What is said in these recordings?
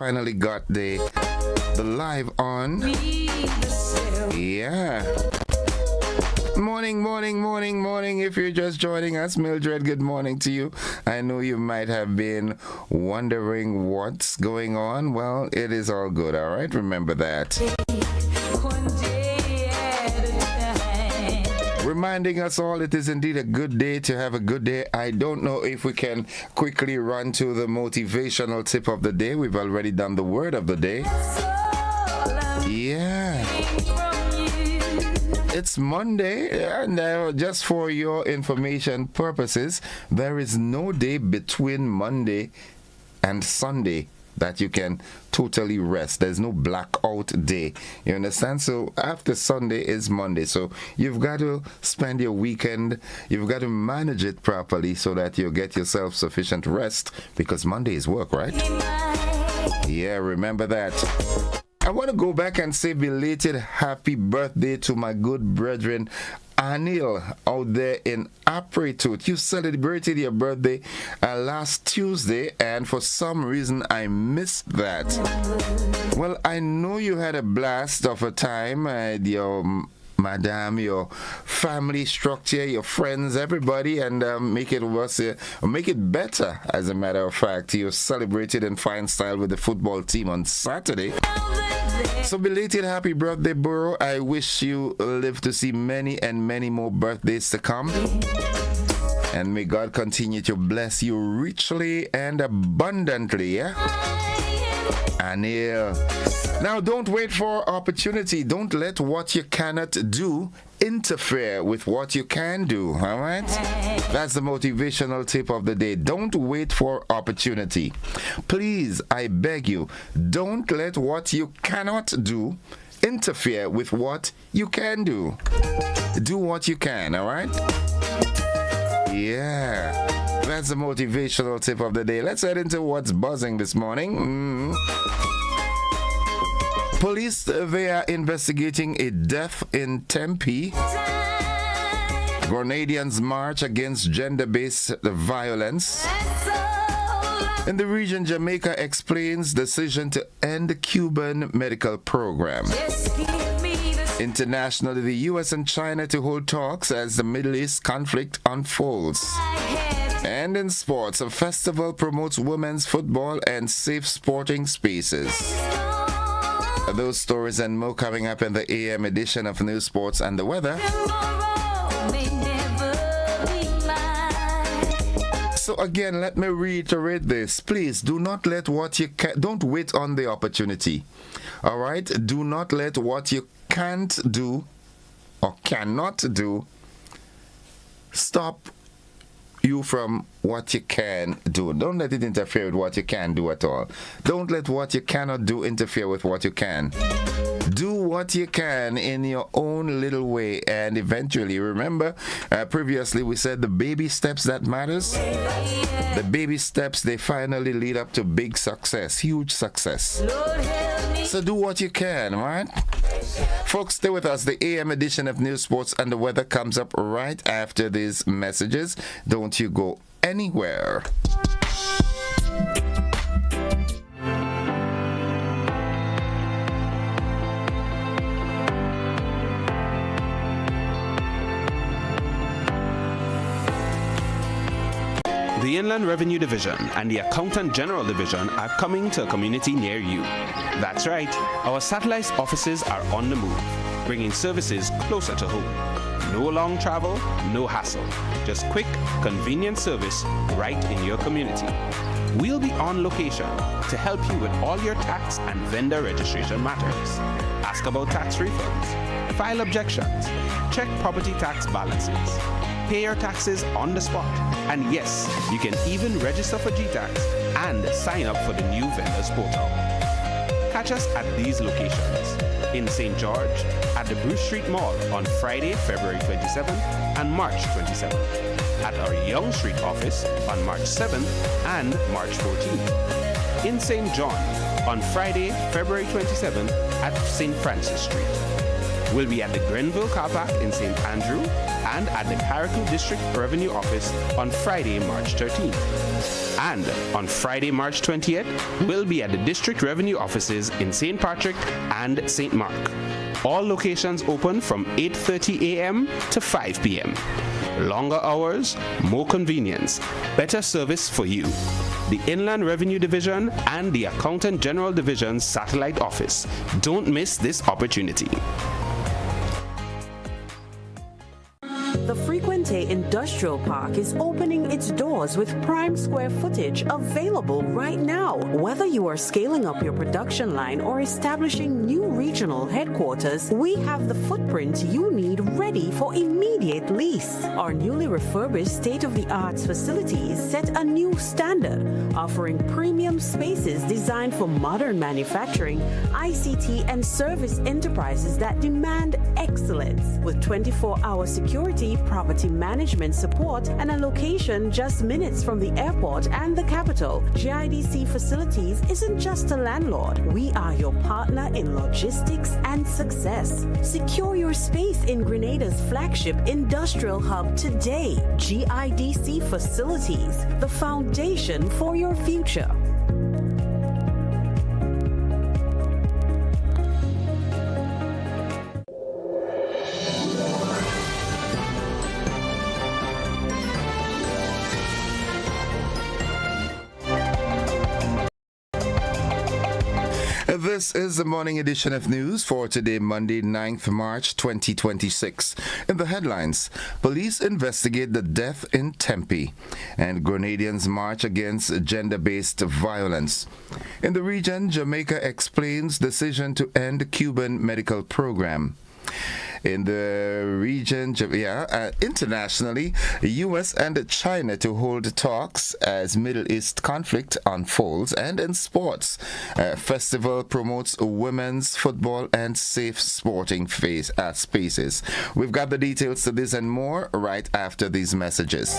finally got the live on. Yeah. Morning. If you're just joining us, Mildred, good morning to you. I know you might have been wondering what's going on. Well, it is all good, all right? Remember that. Reminding us all, it is indeed a good day to have a good day. I don't know if we can quickly run to the motivational tip of the day. We've already done the word of the day. Yeah. It's Monday, and just for your information purposes, there is no day between Monday and Sunday that you can totally rest. There's no blackout day. You understand? So after Sunday is Monday. So you've got to spend your weekend, you've got to manage it properly so that you get yourself sufficient rest, because Monday is work, right? Yeah, remember that. I want to go back and say belated happy birthday to my good brethren Anil out there in Apretut. You celebrated your birthday last Tuesday, and for some reason I missed that. Well, I know you had a blast of a time. Your madam, your family structure, your friends, everybody, and make it better. As a matter of fact, you celebrated in fine style with the football team on Saturday. So belated happy birthday, Burrow. I wish you live to see many and many more birthdays to come. And may God continue to bless you richly and abundantly, yeah? Anil. Now, don't wait for opportunity. Don't let what you cannot do interfere with what you can do, all right? That's the motivational tip of the day. Don't wait for opportunity. Please, I beg you, don't let what you cannot do interfere with what you can do. Do what you can, all right? Yeah. That's the motivational tip of the day. Let's head into what's buzzing this morning. Police, they are investigating a death in Tempe. Grenadians march against gender-based violence. In the region, Jamaica explains decision to end Cuban medical program. Internationally, the U.S. and China to hold talks as the Middle East conflict unfolds. And in sports, a festival promotes women's football and safe sporting spaces. Those stories and more coming up in the AM edition of News, Sports and the Weather. So again, let me reiterate this. Please do not let what you don't wait on the opportunity. All right? Do not let what you can't do or cannot do stop you from what you can do. Don't let it interfere with what you can do at all. Don't let what you cannot do interfere with what you can. Do what you can in your own little way, and eventually, remember, previously we said the baby steps that matters. The baby steps, they finally lead up to big success, huge success. So do what you can, right? Folks, stay with us. The AM edition of News, Sports and the Weather comes up right after these messages. Don't you go anywhere. The Inland Revenue Division and the Accountant General Division are coming to a community near you. That's right, our satellite offices are on the move, bringing services closer to home. No long travel, no hassle. Just quick, convenient service right in your community. We'll be on location to help you with all your tax and vendor registration matters. Ask about tax refunds, file objections, check property tax balances, pay your taxes on the spot, and yes, you can even register for GTAX and sign up for the new vendors portal. Catch us at these locations: in St. George, at the Bruce Street Mall on Friday, February 27th and March 27th, at our Young Street office on March 7th and March 14th, in St. John on Friday, February 27th at St. Francis Street, will be at the Grenville Car Park in St. Andrew and at the Carriacou District Revenue Office on Friday, March 13th. And on Friday, March 20th, will be at the District Revenue Offices in St. Patrick and St. Mark. All locations open from 8:30 a.m. to 5 p.m. Longer hours, more convenience, better service for you. The Inland Revenue Division and the Accountant General Division's Satellite Office. Don't miss this opportunity. The Frequente Industrial Park is opening its doors with prime square footage available right now. Whether you are scaling up your production line or establishing new regional headquarters, we have the footprint you need ready for immediate lease. Our newly refurbished state-of-the-art facilities set a new standard, offering premium spaces designed for modern manufacturing, ICT, and service enterprises that demand excellence. With 24-hour security, property management support, and a location just minutes from the airport and the capital, GIDC Facilities isn't just a landlord. We are your partner in logistics and success. Secure your space in Grenada's flagship industrial hub today. GIDC Facilities, the foundation for your future. This is the morning edition of news for today, Monday, 9th March 2026. In the headlines, police investigate the death in Tempe, and Grenadians march against gender-based violence. In the region, Jamaica explains decision to end Cuban medical program. In the region, internationally, U.S. and China to hold talks as Middle East conflict unfolds. And in sports, festival promotes women's football and safe sporting spaces. We've got the details to this and more right after these messages.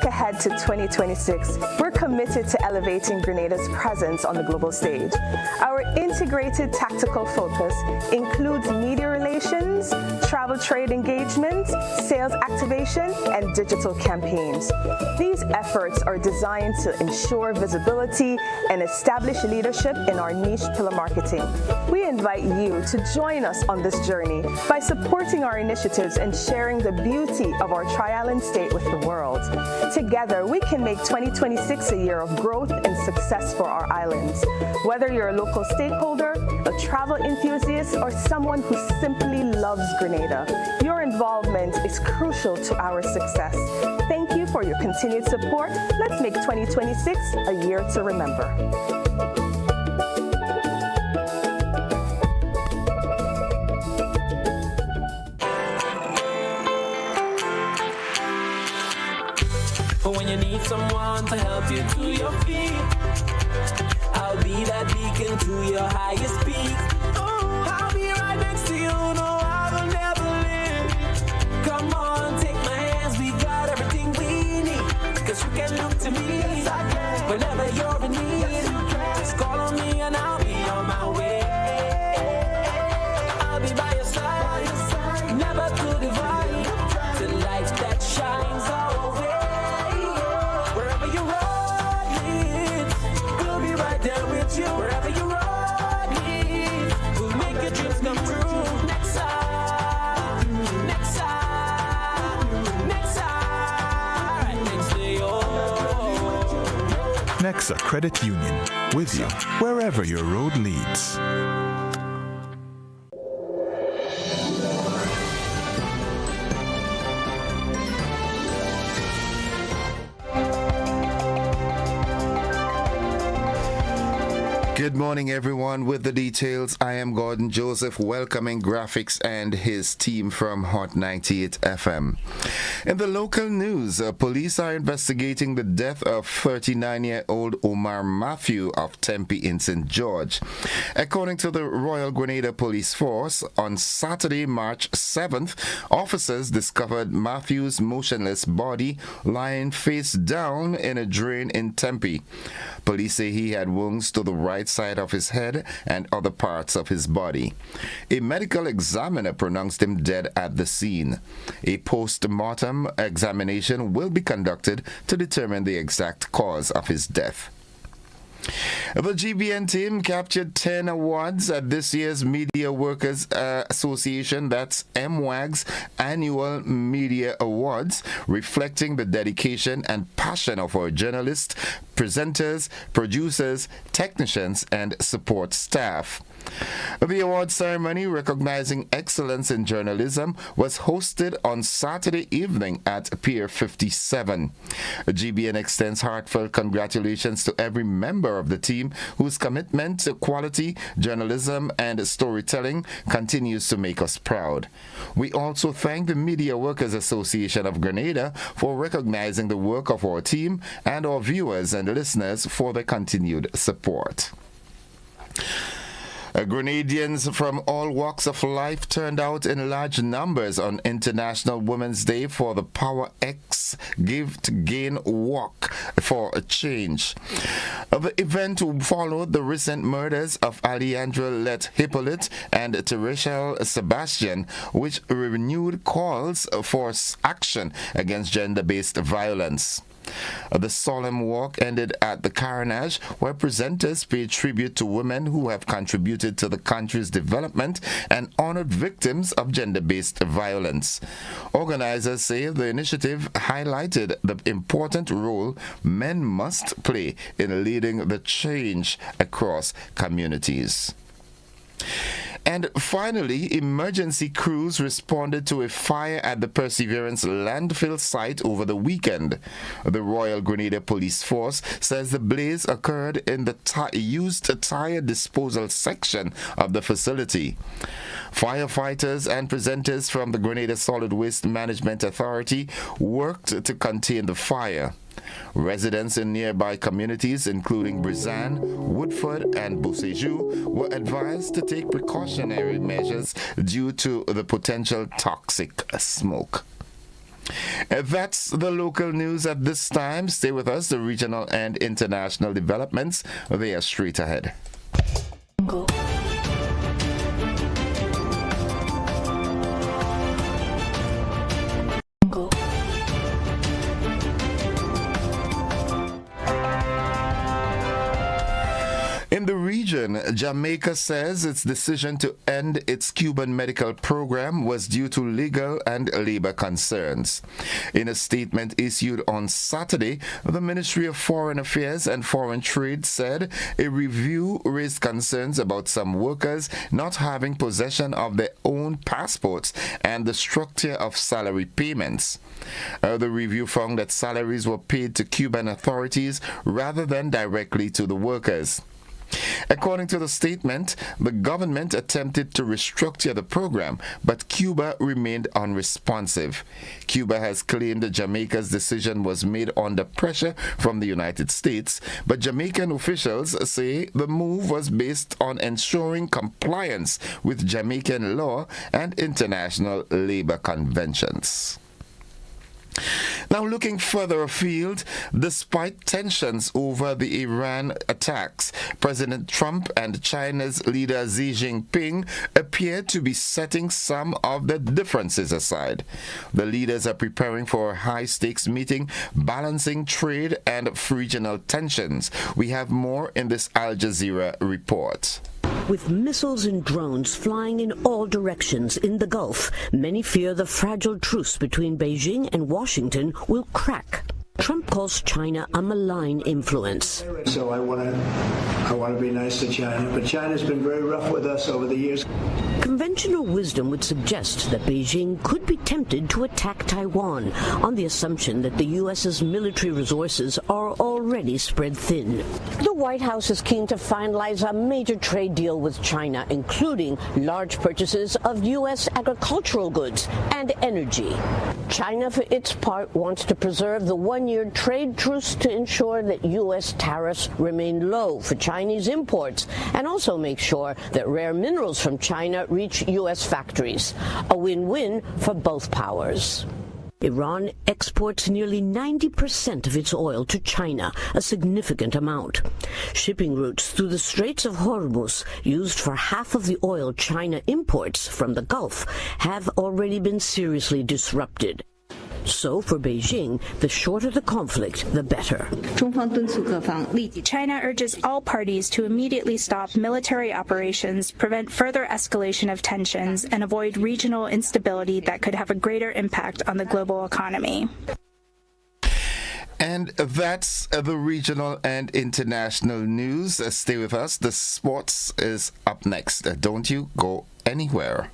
Ahead to 2026, we're committed to elevating Grenada's presence on the global stage. Our integrated tactical focus includes media relations, travel trade engagement, sales activation, and digital campaigns. These efforts are designed to ensure visibility and establish leadership in our niche pillar marketing. We invite you to join us on this journey by supporting our initiatives and sharing the beauty of our tri-island state with the world. Together, we can make 2026 a year of growth and success for our islands. Whether you're a local stakeholder, a travel enthusiast, or someone who simply loves Grenada, your involvement is crucial to our success. Thank you for your continued support. Let's make 2026 a year to remember. When you need someone to help you to your feet, I'll be that beacon to your highest peak. Oh, I'll be right next to you, no, I will never leave. Come on, take my hands, we got everything we need. Cause you can look to me whenever you're in need. Just call on me and I'll be on my way. I'll be by your side, never to divide. The light that shines our way. Wherever you ride me, we'll make your dreams come true. Next time, next time, next time, right next to you. Nexa Credit Union, with you wherever your road leads. Good morning, everyone. With the details, I am Gordon Joseph, welcoming Graphics and his team from Hot 98 FM. In the local news, police are investigating the death of 39-year-old Omar Matthew of Tempe in St. George. According to the Royal Grenada Police Force, on Saturday, March 7th, officers discovered Matthew's motionless body lying face down in a drain in Tempe. Police say he had wounds to the right side of his head and other parts of his body. A medical examiner pronounced him dead at the scene. A post-mortem examination will be conducted to determine the exact cause of his death. The GBN team captured 10 awards at this year's Media Workers Association, that's MWAG's annual Media Awards, reflecting the dedication and passion of our journalists, presenters, producers, technicians, and support staff. The award ceremony recognizing excellence in journalism was hosted on Saturday evening at Pier 57. GBN extends heartfelt congratulations to every member of the team whose commitment to quality journalism and storytelling continues to make us proud. We also thank the Media Workers Association of Grenada for recognizing the work of our team and our viewers and listeners for their continued support. Grenadians from all walks of life turned out in large numbers on International Women's Day for the Power X Give to Gain Walk for a Change. The event followed the recent murders of Alejandra Let Hippolyte and Teresa Sebastian, which renewed calls for action against gender-based violence. The solemn walk ended at the Carnage, where presenters paid tribute to women who have contributed to the country's development and honored victims of gender-based violence. Organizers say the initiative highlighted the important role men must play in leading the change across communities. And finally, emergency crews responded to a fire at the Perseverance landfill site over the weekend. The Royal Grenada Police Force says the blaze occurred in the used tire disposal section of the facility. Firefighters and presenters from the Grenada Solid Waste Management Authority worked to contain the fire. Residents in nearby communities, including Brizan, Woodford, and Beausejour, were advised to take precautionary measures due to the potential toxic smoke. That's the local news at this time. Stay with us. The regional and international developments, they are straight ahead. In the region, Jamaica says its decision to end its Cuban medical program was due to legal and labor concerns. In a statement issued on Saturday, the Ministry of Foreign Affairs and Foreign Trade said a review raised concerns about some workers not having possession of their own passports and the structure of salary payments. The review found that salaries were paid to Cuban authorities rather than directly to the workers. According to the statement, the government attempted to restructure the program, but Cuba remained unresponsive. Cuba has claimed that Jamaica's decision was made under pressure from the United States, but Jamaican officials say the move was based on ensuring compliance with Jamaican law and international labor conventions. Now, looking further afield, despite tensions over the Iran attacks, President Trump and China's leader Xi Jinping appear to be setting some of the differences aside. The leaders are preparing for a high-stakes meeting balancing trade and regional tensions. We have more in this Al Jazeera report. With missiles and drones flying in all directions in the Gulf, many fear the fragile truce between Beijing and Washington will crack. Trump calls China a malign influence. So I want to be nice to China, but China's been very rough with us over the years. Conventional wisdom would suggest that Beijing could be tempted to attack Taiwan on the assumption that the U.S.'s military resources are already spread thin. The White House is keen to finalize a major trade deal with China, including large purchases of U.S. agricultural goods and energy. China, for its part, wants to preserve the one-year trade truce to ensure that U.S. tariffs remain low for Chinese imports and also make sure that rare minerals from China reach U.S. factories. A win-win for both powers. Iran exports nearly 90% of its oil to China, a significant amount. Shipping routes through the Straits of Hormuz, used for half of the oil China imports from the Gulf, have already been seriously disrupted. So, for Beijing, the shorter the conflict, the better. China urges all parties to immediately stop military operations, prevent further escalation of tensions, and avoid regional instability that could have a greater impact on the global economy. And that's the regional and international news. Stay with us. The sports is up next. Don't you go anywhere.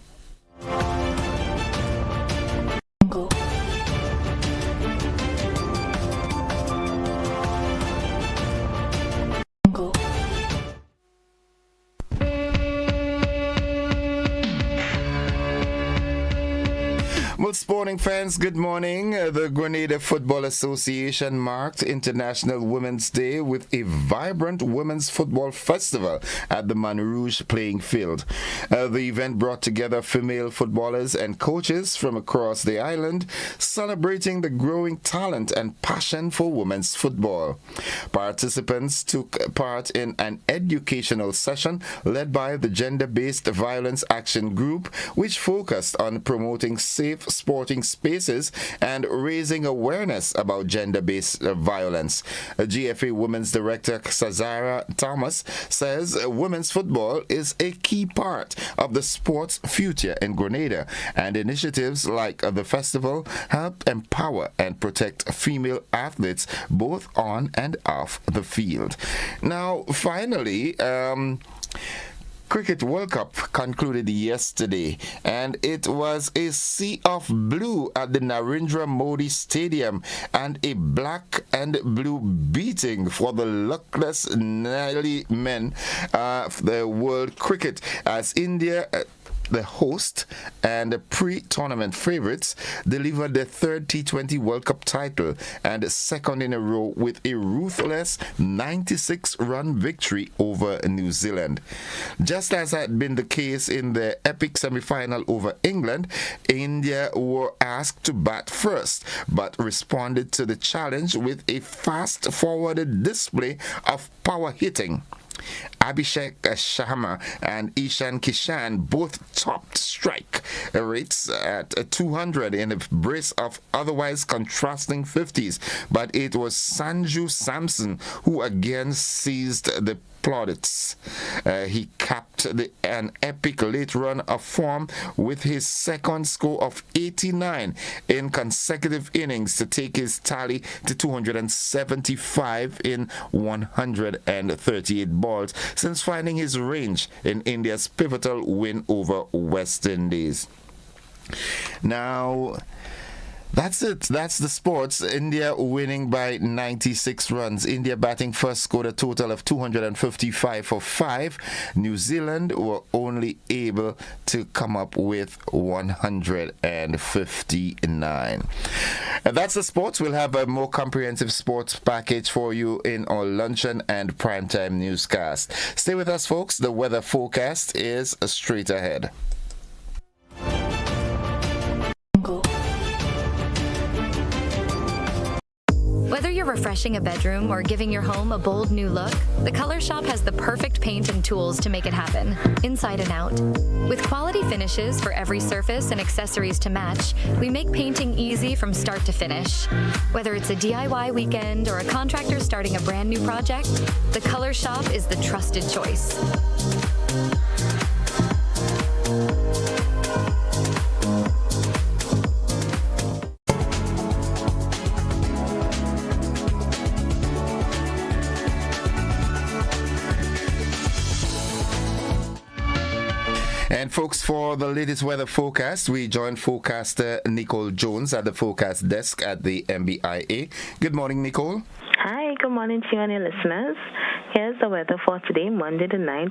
Well, sporting fans, good morning. The Grenada Football Association marked International Women's Day with a vibrant women's football festival at the Man Rouge playing field. The event brought together female footballers and coaches from across the island, celebrating the growing talent and passion for women's football. Participants took part in an educational session led by the Gender-Based Violence Action Group, which focused on promoting safe sporting spaces and raising awareness about gender-based violence. GFA Women's Director Sazara Thomas says women's football is a key part of the sport's future in Grenada, and initiatives like the festival help empower and protect female athletes both on and off the field. Now, finally, Cricket World Cup concluded yesterday, and it was a sea of blue at the Narendra Modi Stadium and a black and blue beating for the luckless Nelly men of the world cricket as India, the host and the pre-tournament favorites, delivered their third T20 World Cup title and second in a row with a ruthless 96-run victory over New Zealand. Just as had been the case in the epic semi-final over England, India were asked to bat first, but responded to the challenge with a fast-forwarded display of power hitting. Abhishek Sharma and Ishan Kishan both topped strike rates at 200 in a brace of otherwise contrasting 50s, but it was Sanju Samson who again seized the plaudits. He capped an epic late run of form with his second score of 89 in consecutive innings to take his tally to 275 in 138 balls since finding his range in India's pivotal win over West Indies. Now, that's it. That's the sports. India winning by 96 runs. India batting first scored a total of 255 for 5. New Zealand were only able to come up with 159. And that's the sports. We'll have a more comprehensive sports package for you in our luncheon and primetime newscast. Stay with us, folks. The weather forecast is straight ahead. Whether you're refreshing a bedroom or giving your home a bold new look, the Color Shop has the perfect paint and tools to make it happen, inside and out. With quality finishes for every surface and accessories to match, we make painting easy from start to finish. Whether it's a DIY weekend or a contractor starting a brand new project, the Color Shop is the trusted choice. And folks, for the latest weather forecast, we join forecaster Nicole Jones at the forecast desk at the MBIA. Good morning, Nicole. Hi, good morning to you and your listeners. Here's the weather for today, Monday the 9th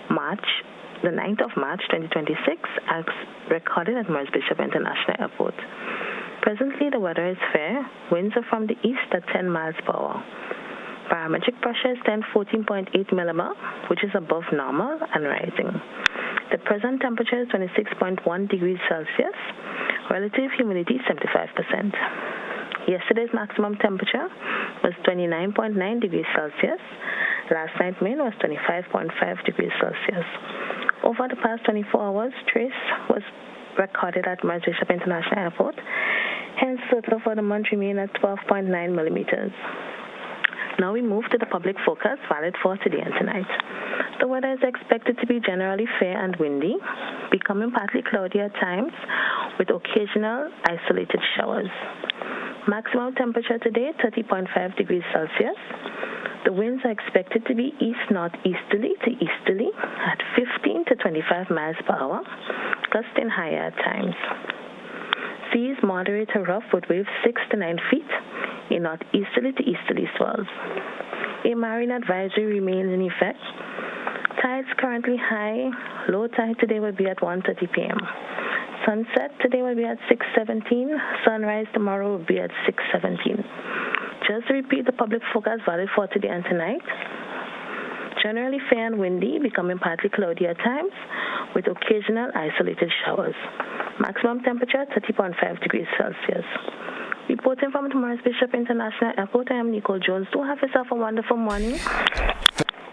of March 2026, as recorded at Morris Bishop International Airport. Presently, the weather is fair. Winds are from the east at 10 miles per hour. Barometric pressure is 14.8 millimole, which is above normal and rising. The present temperature is 26.1 degrees Celsius. Relative humidity 75%. Yesterday's maximum temperature was 29.9 degrees Celsius. Last night's mean was 25.5 degrees Celsius. Over the past 24 hours, trace was recorded at Morris Bishop International Airport. Hence, total for the month remain at 12.9 millimeters. Now we move to the public forecast valid for today and tonight. The weather is expected to be generally fair and windy, becoming partly cloudy at times with occasional isolated showers. Maximum temperature today, 30.5 degrees Celsius. The winds are expected to be east-northeasterly to easterly at 15 to 25 miles per hour, gusting higher at times. Seas moderate to rough with waves 6 to 9 feet in northeasterly to easterly swells. A marine advisory remains in effect. Tides currently high. Low tide today will be at 1:30 p.m. Sunset today will be at 6:17. Sunrise tomorrow will be at 6:17. Just to repeat the public forecast valid for today and tonight. Generally fair and windy, becoming partly cloudy at times with occasional isolated showers. Maximum temperature 30.5 degrees Celsius. Reporting from the Morris Bishop International Airport, I am Nicole Jones. Do have yourself a wonderful morning.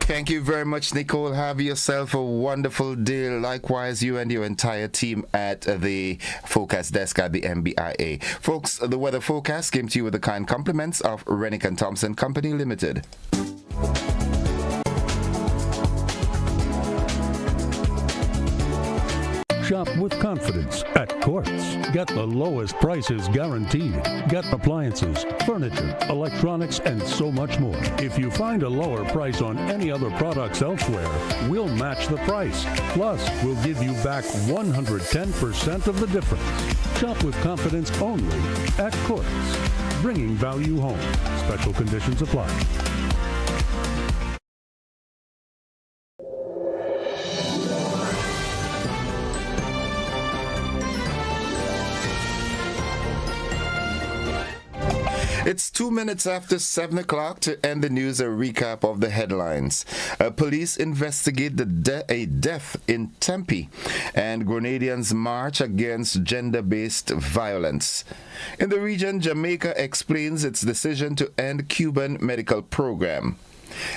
Thank you very much, Nicole. Have yourself a wonderful day. Likewise, you and your entire team at the forecast desk at the MBIA. Folks, the weather forecast came to you with the kind compliments of Rennick & Thompson Company Limited. Shop with confidence at Quartz. Get the lowest prices guaranteed. Get appliances, furniture, electronics, and so much more. If you find a lower price on any other products elsewhere, we'll match the price. Plus, we'll give you back 110% of the difference. Shop with confidence only at Quartz. Bringing value home. Special conditions apply. It's 2 minutes after 7 o'clock to end the news. A recap of the headlines. Police investigate a death in Tempe, and Grenadians march against gender-based violence. In the region, Jamaica explains its decision to end Cuban medical program.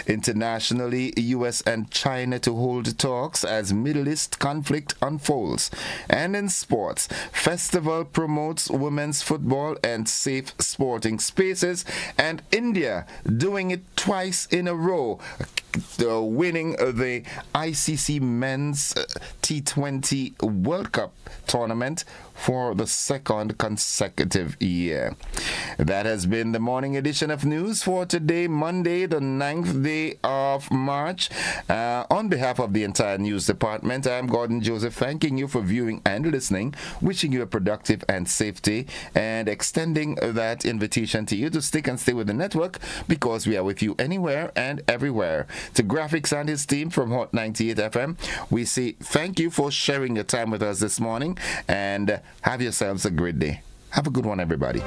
Internationally, U.S. and China to hold talks as Middle East conflict unfolds. And in sports, festival promotes women's football and safe sporting spaces, and India doing it twice in a row, winning the ICC Men's T20 World Cup tournament for the second consecutive year. That has been the morning edition of news for today, Monday, the 9th day of March. On behalf of the entire news department, I'm Gordon Joseph, thanking you for viewing and listening, wishing you a productive and safe day, and extending that invitation to you to stick and stay with the network, because we are with you anywhere and everywhere. To Graphics and his team from Hot 98 FM, we say thank you for sharing your time with us this morning, and have yourselves a great day. Have a good one, everybody.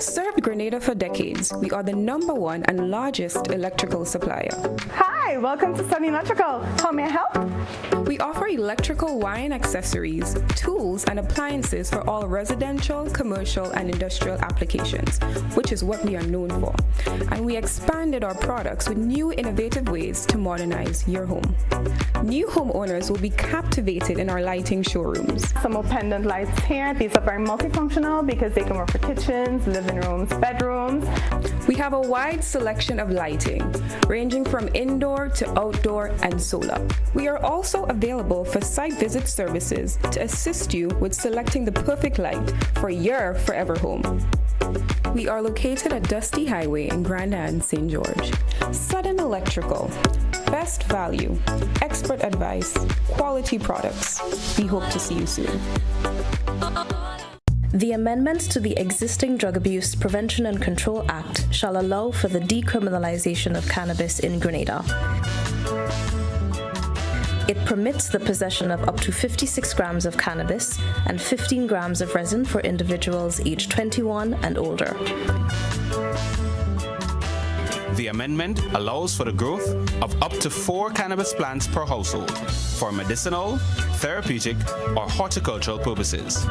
Served Grenada for decades, we are the #1 and largest electrical supplier. Hi, welcome to Sunny Electrical. How may I help? We offer electrical wiring accessories, tools, and appliances for all residential, commercial, and industrial applications, which is what we are known for. And we expanded our products with new innovative ways to modernize your home. New homeowners will be captivated in our lighting showrooms. Some more pendant lights here. These are very multifunctional because they can work for kitchens, living rooms, bedrooms. We have have a wide selection of lighting, ranging from indoor to outdoor and solar. We are also available for site visit services to assist you with selecting the perfect light for your forever home. We are located at Dusty Highway in Grenada, St. George. Sudden Electrical. Best value, expert advice, quality products. We hope to see you soon. The amendments to the existing Drug Abuse Prevention and Control Act shall allow for the decriminalization of cannabis in Grenada. It permits the possession of up to 56 grams of cannabis and 15 grams of resin for individuals aged 21 and older. The amendment allows for the growth of up to 4 cannabis plants per household for medicinal, therapeutic, or horticultural purposes.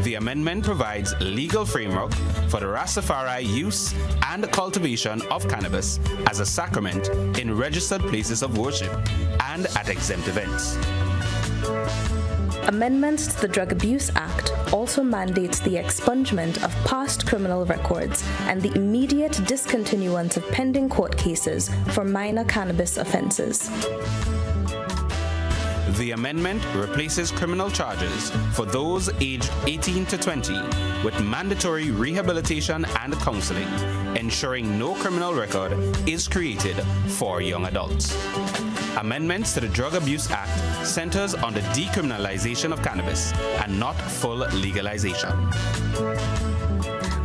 The amendment provides legal framework for the Rastafari use and cultivation of cannabis as a sacrament in registered places of worship and at exempt events. Amendments to the Drug Abuse Act also mandates the expungement of past criminal records and the immediate discontinuance of pending court cases for minor cannabis offenses. The amendment replaces criminal charges for those aged 18 to 20 with mandatory rehabilitation and counseling, ensuring no criminal record is created for young adults. Amendments to the Drug Abuse Act centers on the decriminalization of cannabis and not full legalization.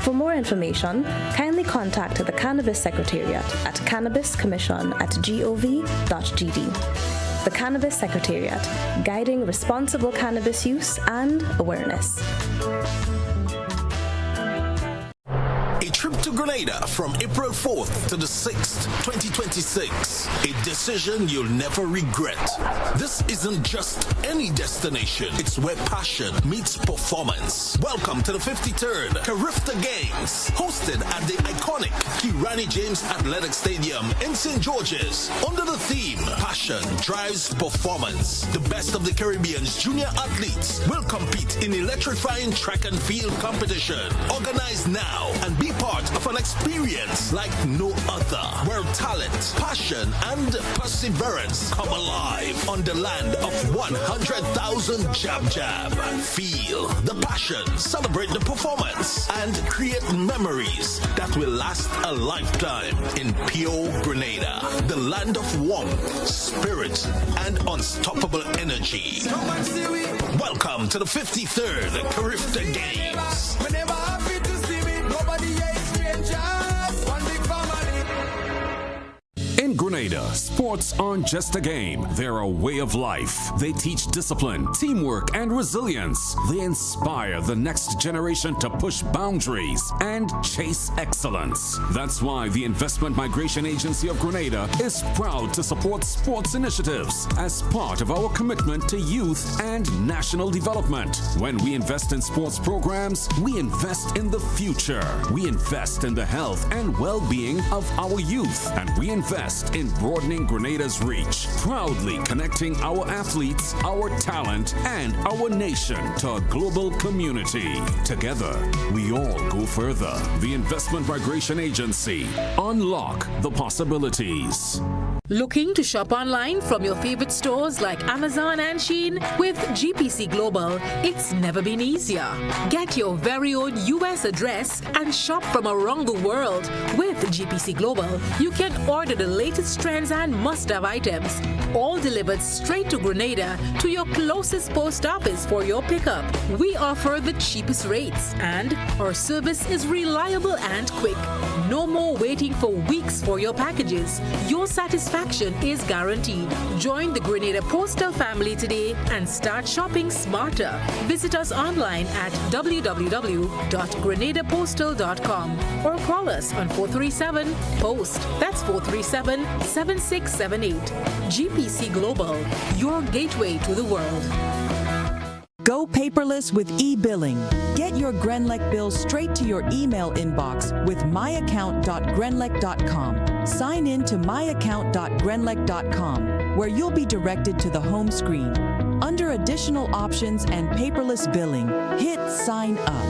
For more information, kindly contact the Cannabis Secretariat at cannabiscommission@gov.gd. The Cannabis Secretariat, guiding responsible cannabis use and awareness. A trip to Grenada from April 4th to the 6th, 2026. A decision you'll never regret. This isn't just any destination. It's where passion meets performance. Welcome to the 53rd Carifta Games, hosted at the iconic Kirani James Athletic Stadium in St. George's. Under the theme, Passion Drives Performance. The best of the Caribbean's junior athletes will compete in electrifying track and field competition. Organize now and be part of an experience like no other, where talent, passion, and perseverance come alive on the land of 100,000 Jab Jab. Feel the passion, celebrate the performance, and create memories that will last a lifetime in pure Grenada, the land of warmth, spirit, and unstoppable energy. Welcome to the 53rd Carifta Games. In Grenada, sports aren't just a game, they're a way of life. They teach discipline, teamwork, and resilience. They inspire the next generation to push boundaries and chase excellence. That's why the Investment Migration Agency of Grenada is proud to support sports initiatives as part of our commitment to youth and national development. When we invest in sports programs, we invest in the future. We invest in the health and well-being of our youth, and we invest in broadening Grenada's reach, proudly connecting our athletes, our talent, and our nation to a global community. Together, we all go further. The Investment Migration Agency. Unlock the possibilities. Looking to shop online from your favorite stores like Amazon and Shein? With GPC Global, it's never been easier. Get your very own US address and shop from around the world. With GPC Global, you can order the latest trends and must-have items, all delivered straight to Grenada to your closest post office for your pickup. We offer the cheapest rates, and our service is reliable and quick. No more waiting for weeks for your packages. Your satisfaction is guaranteed. Join the Grenada Postal family today and start shopping smarter. Visit us online at www.grenadapostal.com or call us on 437-POST. That's 437-7678. GPC Global, your gateway to the world. Go paperless with e-billing. Get your Grenlec bill straight to your email inbox with myaccount.grenlec.com. Sign in to myaccount.grenlec.com, where you'll be directed to the home screen. Under additional options and paperless billing, hit sign up.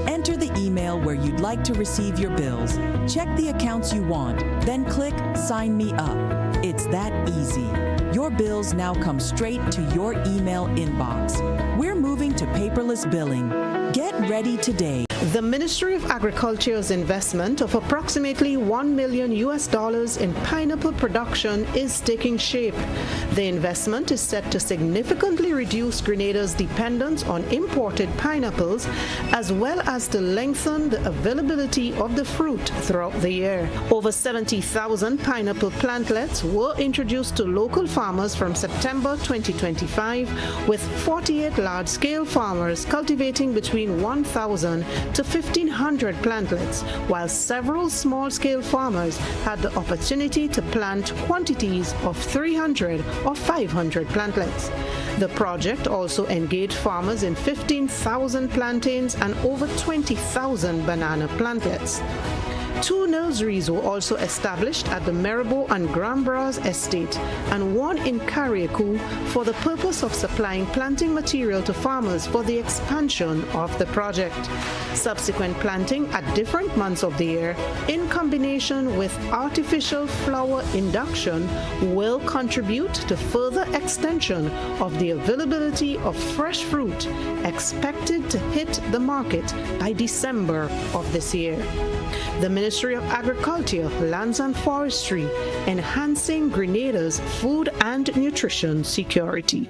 Enter Enter the email where you'd like to receive your bills. Check the accounts you want, then click Sign Me Up. It's that easy. Your bills now come straight to your email inbox. We're moving to paperless billing. Get ready today. The Ministry of Agriculture's investment of approximately $1 million in pineapple production is taking shape. The investment is set to significantly reduce Grenada's dependence on imported pineapples, as well as to lengthen the availability of the fruit throughout the year. Over 70,000 pineapple plantlets were introduced to local farmers from September 2025, with 48 large-scale farmers cultivating between 1,000 to 1,500 plantlets, while several small-scale farmers had the opportunity to plant quantities of 300 or 500 plantlets. The project also engaged farmers in 15,000 plantains and over 20,000 banana plantlets. 2 nurseries were also established at the Maribor and Grambras estate and one in Carriacou for the purpose of supplying planting material to farmers for the expansion of the project. Subsequent planting at different months of the year, in combination with artificial flower induction, will contribute to further extension of the availability of fresh fruit expected to hit the market by December of this year. The Ministry of Agriculture, Lands and Forestry, enhancing Grenada's food and nutrition security.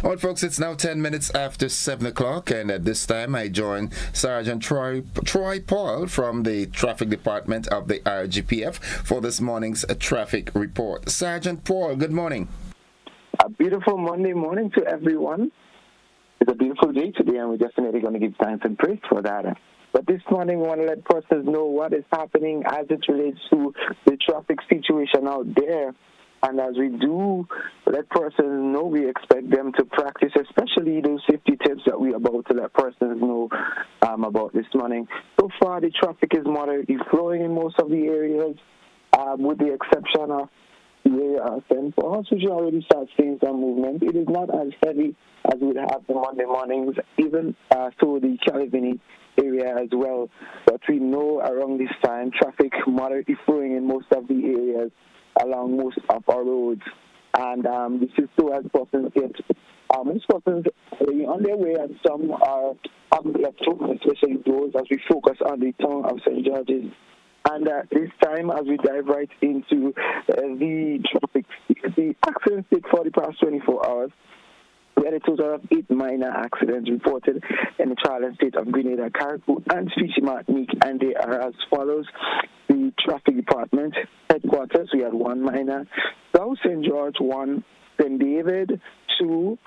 All right, folks, it's now 10 minutes after 7 o'clock, and at this time I join Sergeant Troy Paul from the Traffic Department of the RGPF for this morning's traffic report. Sergeant Paul, good morning. A beautiful Monday morning to everyone. It's a beautiful day today, and we're definitely going to give thanks and praise for that. But this morning, we want to let persons know what is happening as it relates to the traffic situation out there. And as we do let persons know, we expect them to practice, especially those safety tips that we're about to let persons know about this morning. So far, the traffic is moderately flowing in most of the areas, with the exception of the area of St. Paul's, which already starts seeing some movement. It is not as heavy as we'd have on Monday mornings, even so the Calvini area as well. But we know around this time, traffic moderately flowing in most of the areas along most of our roads. And this is so as persons get, most persons are on their way, and some are left home, especially those as we focus on the town of St. George's. And this time, as we dive right into the traffic, the accidents take 40 past 24 hours. We had a total of 8 minor accidents reported in the trial and state of Grenada, Carriacou, and Specie Martinique, and they are as follows. The Traffic Department headquarters, we had 1 minor. South St. George, 1. St. David, 2.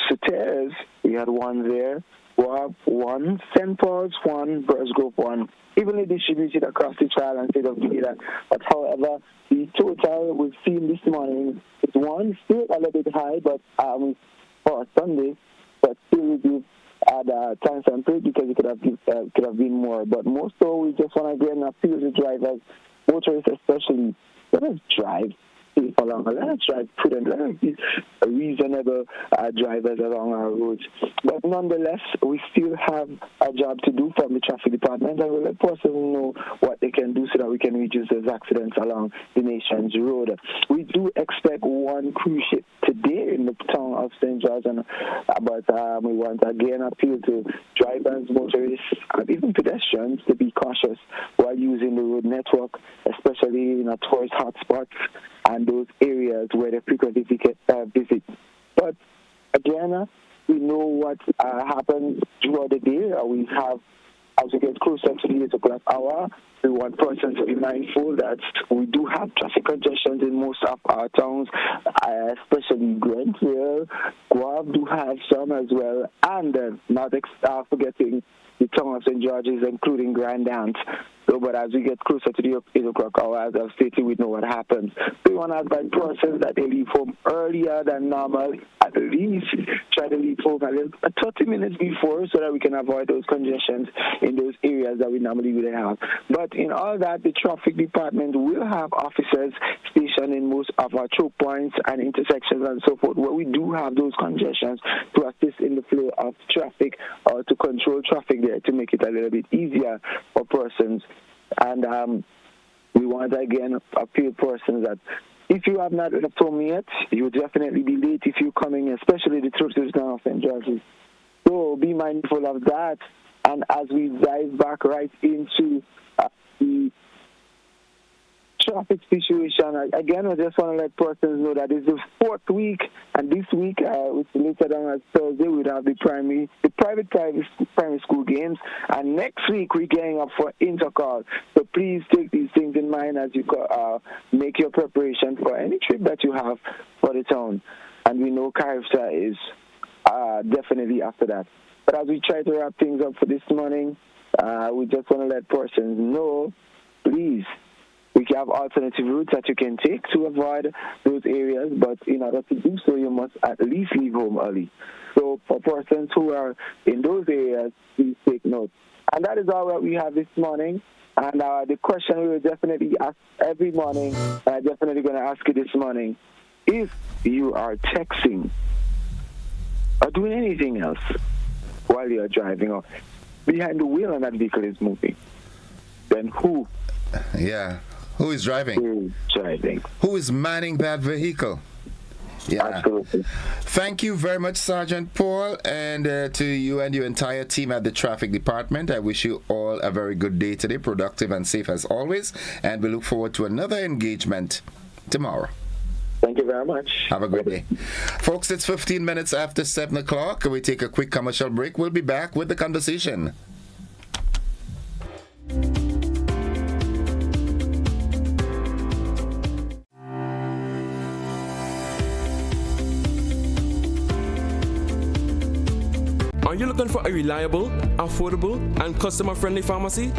Soteres, we had 1 there. Wab, 1. St. Paul's, 1. Bursgrove, 1. Evenly distributed across the trial and state of Grenada. But however, the total we've seen this morning is 1. Still a little bit high, but for Sunday, but still we give thanks and praise because it could have been more. But more so, we just want to again appeal to drivers, motorists especially. Let us drive safe along. Let us drive prudent. Let us be reasonable drivers along our roads. But nonetheless, we still have a job to do from the traffic department, and we'll let persons know what they can do so that we can reduce those accidents along the nation's road. We do expect 1 cruise ship today in the town of St. George, but we want to again appeal to drivers, motorists, and even pedestrians to be cautious while using the road network, especially in tourist hotspots and those areas where they frequently visit. But again, we know what happens throughout the day. We have, as we get closer to the 8 o'clock hour, we want persons to be mindful that we do have traffic congestions in most of our towns, especially Grenville. Guelph do have some as well, and not forgetting the town of St. George's, including Grand Anse. So, but as we get closer to the 8 o'clock hour, as I've stated, we know what happens. So we want to advise persons that they leave home earlier than normal. At least try to leave home 30 minutes before so that we can avoid those congestions in those areas that we normally would have. But in all that, the traffic department will have officers stationed in most of our choke points and intersections and so forth, where we do have those congestions to assist in the flow of traffic or to control traffic there to make it a little bit easier for persons. And we want to again appeal persons that if you have not left home yet, you will definitely be late if you're coming, especially the churches now of St. George's. So be mindful of that. And as we dive back right into the traffic situation, again, I just want to let persons know that it's the 4th week, and this week, which is later down as Thursday, we'll have the private primary school games, and next week we're getting up for intercall. So please take these things in mind as you make your preparation for any trip that you have for the town. And we know Caribsea is definitely after that. But as we try to wrap things up for this morning, we just want to let persons know, please, we have alternative routes that you can take to avoid those areas, but in order to do so, you must at least leave home early. So for persons who are in those areas, please take note. And that is all that we have this morning. And the question we will definitely ask every morning, I'm definitely going to ask you this morning, if you are texting or doing anything else while you're driving or behind the wheel and that vehicle is moving, then who? Yeah. Who is driving? Who is driving? Who is manning that vehicle? Yeah. Absolutely. Thank you very much, Sergeant Paul, and to you and your entire team at the traffic department. I wish you all a very good day today, productive and safe as always, and we look forward to another engagement tomorrow. Thank you very much. Have a great day. Folks, it's 15 minutes after 7 o'clock. We take a quick commercial break. We'll be back with the conversation. Are you looking for a reliable, affordable, and customer-friendly pharmacy?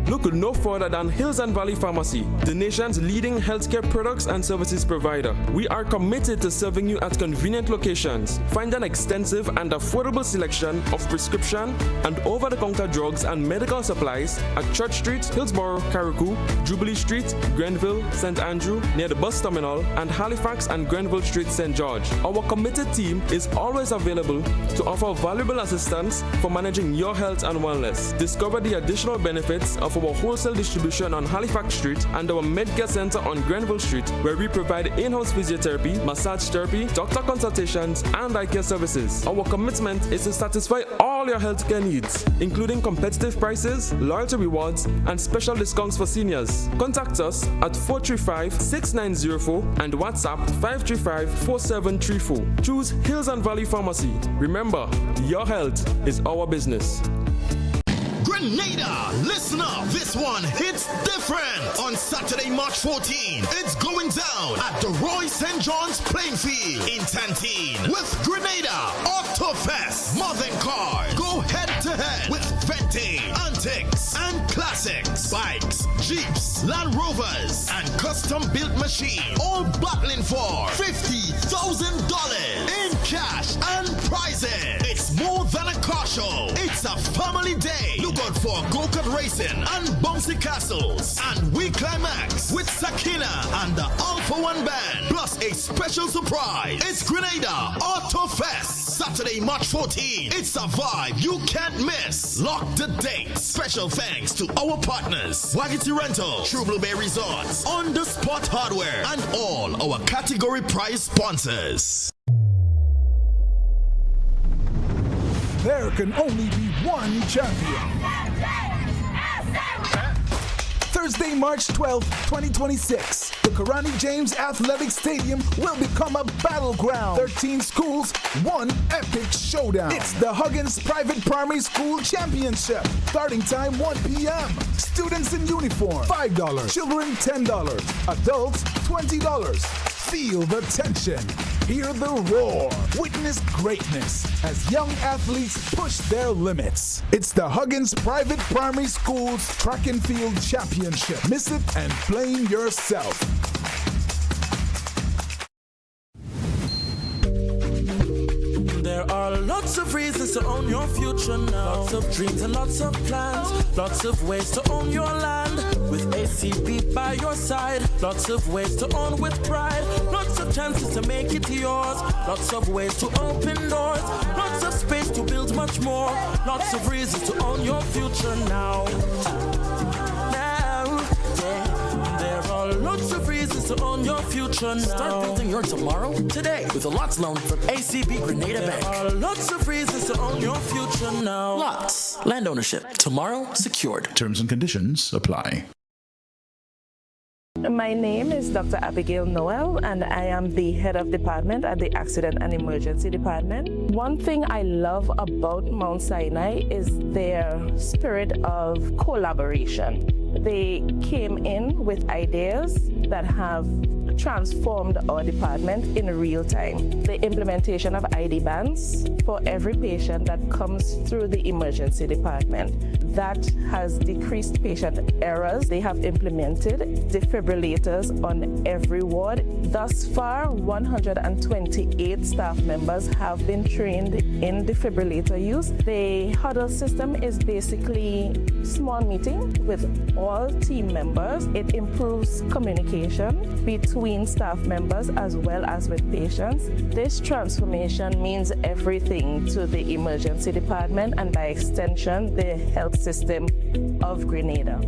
Look no further than Hills and Valley Pharmacy, the nation's leading healthcare products and services provider. We are committed to serving you at convenient locations. Find an extensive and affordable selection of prescription and over-the-counter drugs and medical supplies at Church Street, Hillsborough, Carriacou, Jubilee Street, Grenville, St. Andrew, near the bus terminal, and Halifax and Grenville Street, St. George. Our committed team is always available to offer valuable assistance for managing your health and wellness. Discover the additional benefits of our wholesale distribution on Halifax Street and our Medcare Center on Grenville Street, where we provide in-house physiotherapy, massage therapy, doctor consultations, and eye care services. Our commitment is to satisfy all your healthcare needs, including competitive prices, loyalty rewards, and special discounts for seniors. Contact us at 435-6904 and WhatsApp 535-4734. Choose Hills and Valley Pharmacy. Remember, your health is our business. Grenada, listen up, this one hits different. On Saturday, March 14, it's going down at the Roy St. John's playing field in Tantine with Grenada Autofest. More than cars, go head to head with Vente, Antics, and Classics, bikes, Jeeps, Land Rovers, and custom-built machines, all battling for $50,000 in cash and prizes. It's more than a car show, it's a family day. Look out for go-kart racing and bouncy castles, and we climax with Sakina and the Alpha One Band, plus a special surprise. It's Grenada Auto Fest, Saturday, March 14. It's a vibe you can't miss. Lock the date. Special thanks to our partners, Wagity Rental, True Blueberry Resorts, On The Spot Hardware, and all our category prize sponsors. There can only be one champion. Thursday, March 12, 2026, the Karani James Athletic Stadium will become a battleground. 13 schools, one epic showdown. It's the Huggins Private Primary School Championship. Starting time 1 p.m. Students in uniform, $5. Children, $10. Adults, $20. Feel the tension. Hear the roar. Witness greatness as young athletes push their limits. It's the Huggins Private Primary Schools Track and Field Championship. Miss it and blame yourself. There are lots of reasons to own your future now. Lots of dreams and lots of plans. Lots of ways to own your land. With ACB by your side. Lots of ways to own with pride. Lots of chances to make it yours. Lots of ways to open doors. Lots of space to build much more. Lots of reasons to own your future now. There are lots of reasons to own your future now. Start building your tomorrow today with a LOTS loan from ACB Grenada Bank. There are lots of reasons to own your future now. LOTS, land ownership, tomorrow secured. Terms and conditions apply. My name is Dr. Abigail Noel, and I am the head of department at the Accident and Emergency Department. One thing I love about Mount Sinai is their spirit of collaboration. They came in with ideas that have transformed our department in real time. The implementation of ID bands for every patient that comes through the emergency department. That has decreased patient errors. They have implemented defibrillators on every ward. Thus far, 128 staff members have been trained in defibrillator use. The huddle system is basically small meeting with all team members. It improves communication between staff members as well as with patients. This transformation means everything to the emergency department and by extension the health system of Grenada.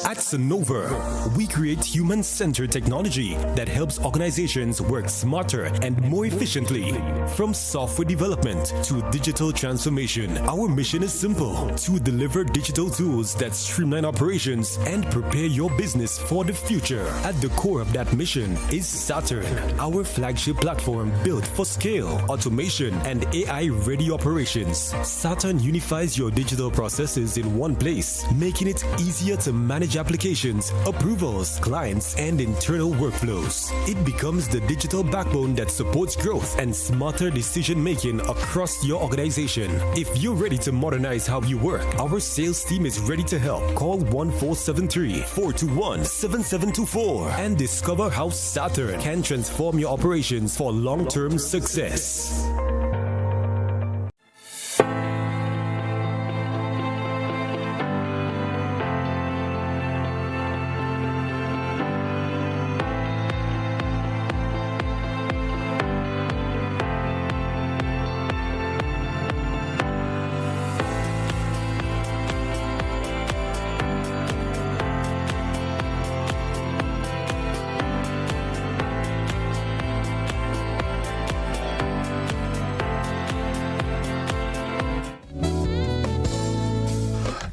At Sonova, we create human-centered technology that helps organizations work smarter and more efficiently. From software development to digital transformation, our mission is simple: to deliver digital tools that streamline operations and prepare your business for the future. At the core of that mission is Saturn, our flagship platform built for scale, automation, and AI-ready operations. Saturn unifies your digital processes in one place, making it easier to manage applications, approvals, clients, and internal workflows. It becomes the digital backbone that supports growth and smarter decision-making across your organization. If you're ready to modernize how you work, our sales team is ready to help. Call 1473-421-7724 and discover how Saturn can transform your operations for long-term success.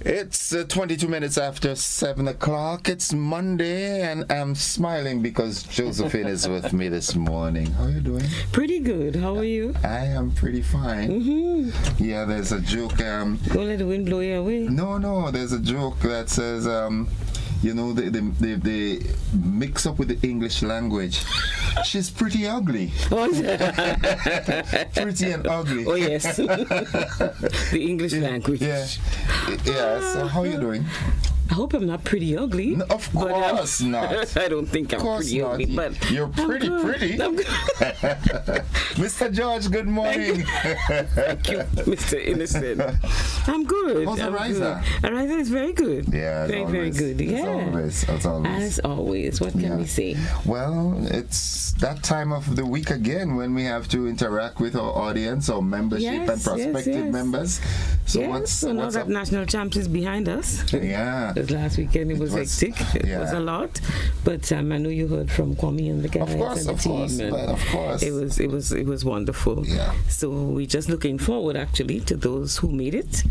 It's 22 minutes after 7 o'clock. It's Monday, and I'm smiling because Josephine is with me this morning. How are you doing? Pretty good. How are you? I am pretty fine. Mm-hmm. Yeah, there's a joke. Don't let the wind blow you away. No. There's a joke that says, they mix up with the English language. She's pretty ugly. Oh, pretty and ugly. Oh, yes. The English language. Yeah. So how are you doing? I hope I'm not pretty ugly. No, of course not. I don't think I'm pretty ugly, but you're pretty. Mr. George, good morning. Thank you, Mr. Innocent. I'm good. How's Ariza? Ariza is very good. Yeah, very good. Yeah, as always. As always. What can we say? Well, it's that time of the week again when we have to interact with our audience, our membership and prospective members. So what's now that National Champs is behind us? Yeah. Because last weekend it was hectic. It was a lot. But I know you heard from Kwame and the guys and the team. Of course. It was wonderful. Yeah. So we're just looking forward actually to those who made it.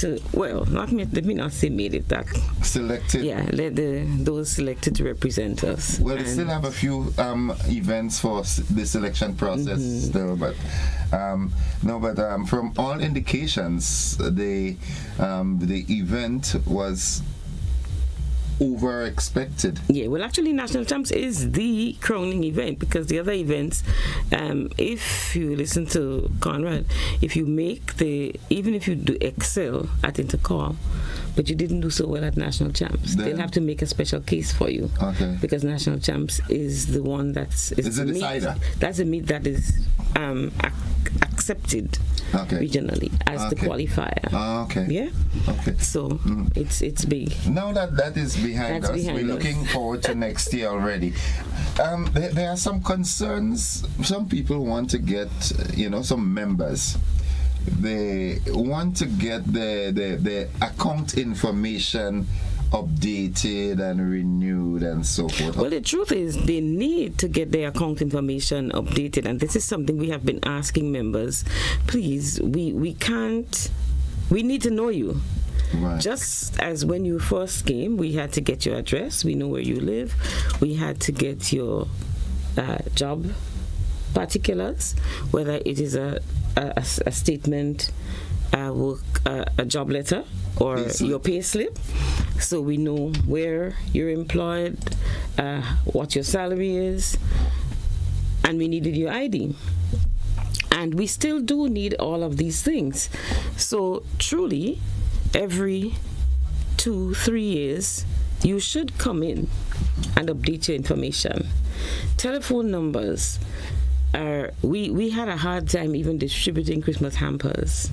Let me not say made it, that selected. Yeah, those selected to represent us. Well, we still have a few events for the selection process still, but from all indications, the event was over expected. Yeah, well, actually, National Champs is the crowning event, because the other events, if you listen to Conrad, if you even if you do excel at Intercall, but you didn't do so well at National Champs, they'll have to make a special case for you. Okay. Because National Champs is the one that's... Is the decider? That's a meet that is accepted regionally as the qualifier. Okay. Yeah? Okay. So it's big. Now that is behind us, we're looking forward to next year already. There are some concerns. Some people want to get, some members. They want to get the account information updated and renewed and so forth. Well, the truth is they need to get their account information updated, and this is something we have been asking members. Please, we need to know you. Right. Just as when you first came, we had to get your address, we know where you live, we had to get your job particulars, whether it is a statement, a job letter, or your pay slip, so we know where you're employed, what your salary is, and we needed your ID. And we still do need all of these things. So truly, every 2-3 years, you should come in and update your information. Telephone numbers we had a hard time even distributing Christmas hampers,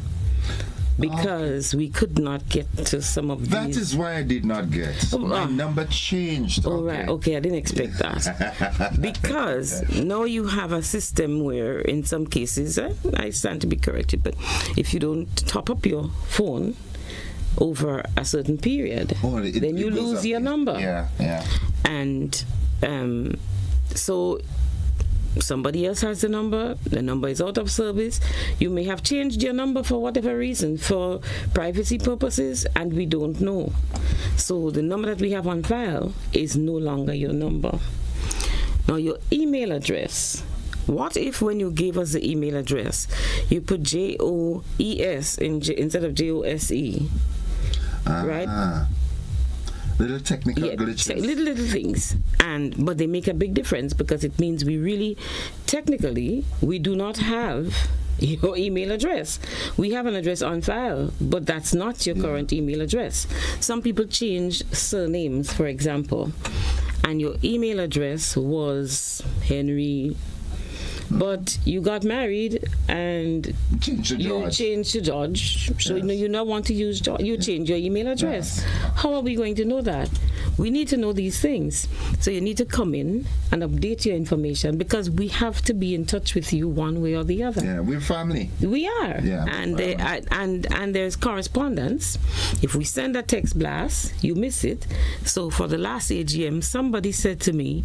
because we could not get to some of these. That is why I did not get. My number changed. Right. Okay, I didn't expect that. Because now you have a system where in some cases, I stand to be corrected, but if you don't top up your phone over a certain period, then you lose your number. Yeah. And so somebody else has the number is out of service, you may have changed your number for whatever reason, for privacy purposes, and we don't know. So the number that we have on file is no longer your number. Now your email address, what if when you gave us the email address, you put JOES instead of JOSE? Right? Little technical glitches. Little things, but they make a big difference, because it means we really, technically, we do not have your email address. We have an address on file, but that's not your current email address. Some people change surnames, for example, and your email address was Henry, but you got married and you changed to George. So you now want to use George. You change your email address. How are we going to know that? We need to know these things. So you need to come in and update your information, because we have to be in touch with you one way or the other. Yeah, we're family. We are. Yeah, and there's correspondence. If we send a text blast, you miss it. So for the last AGM, somebody said to me,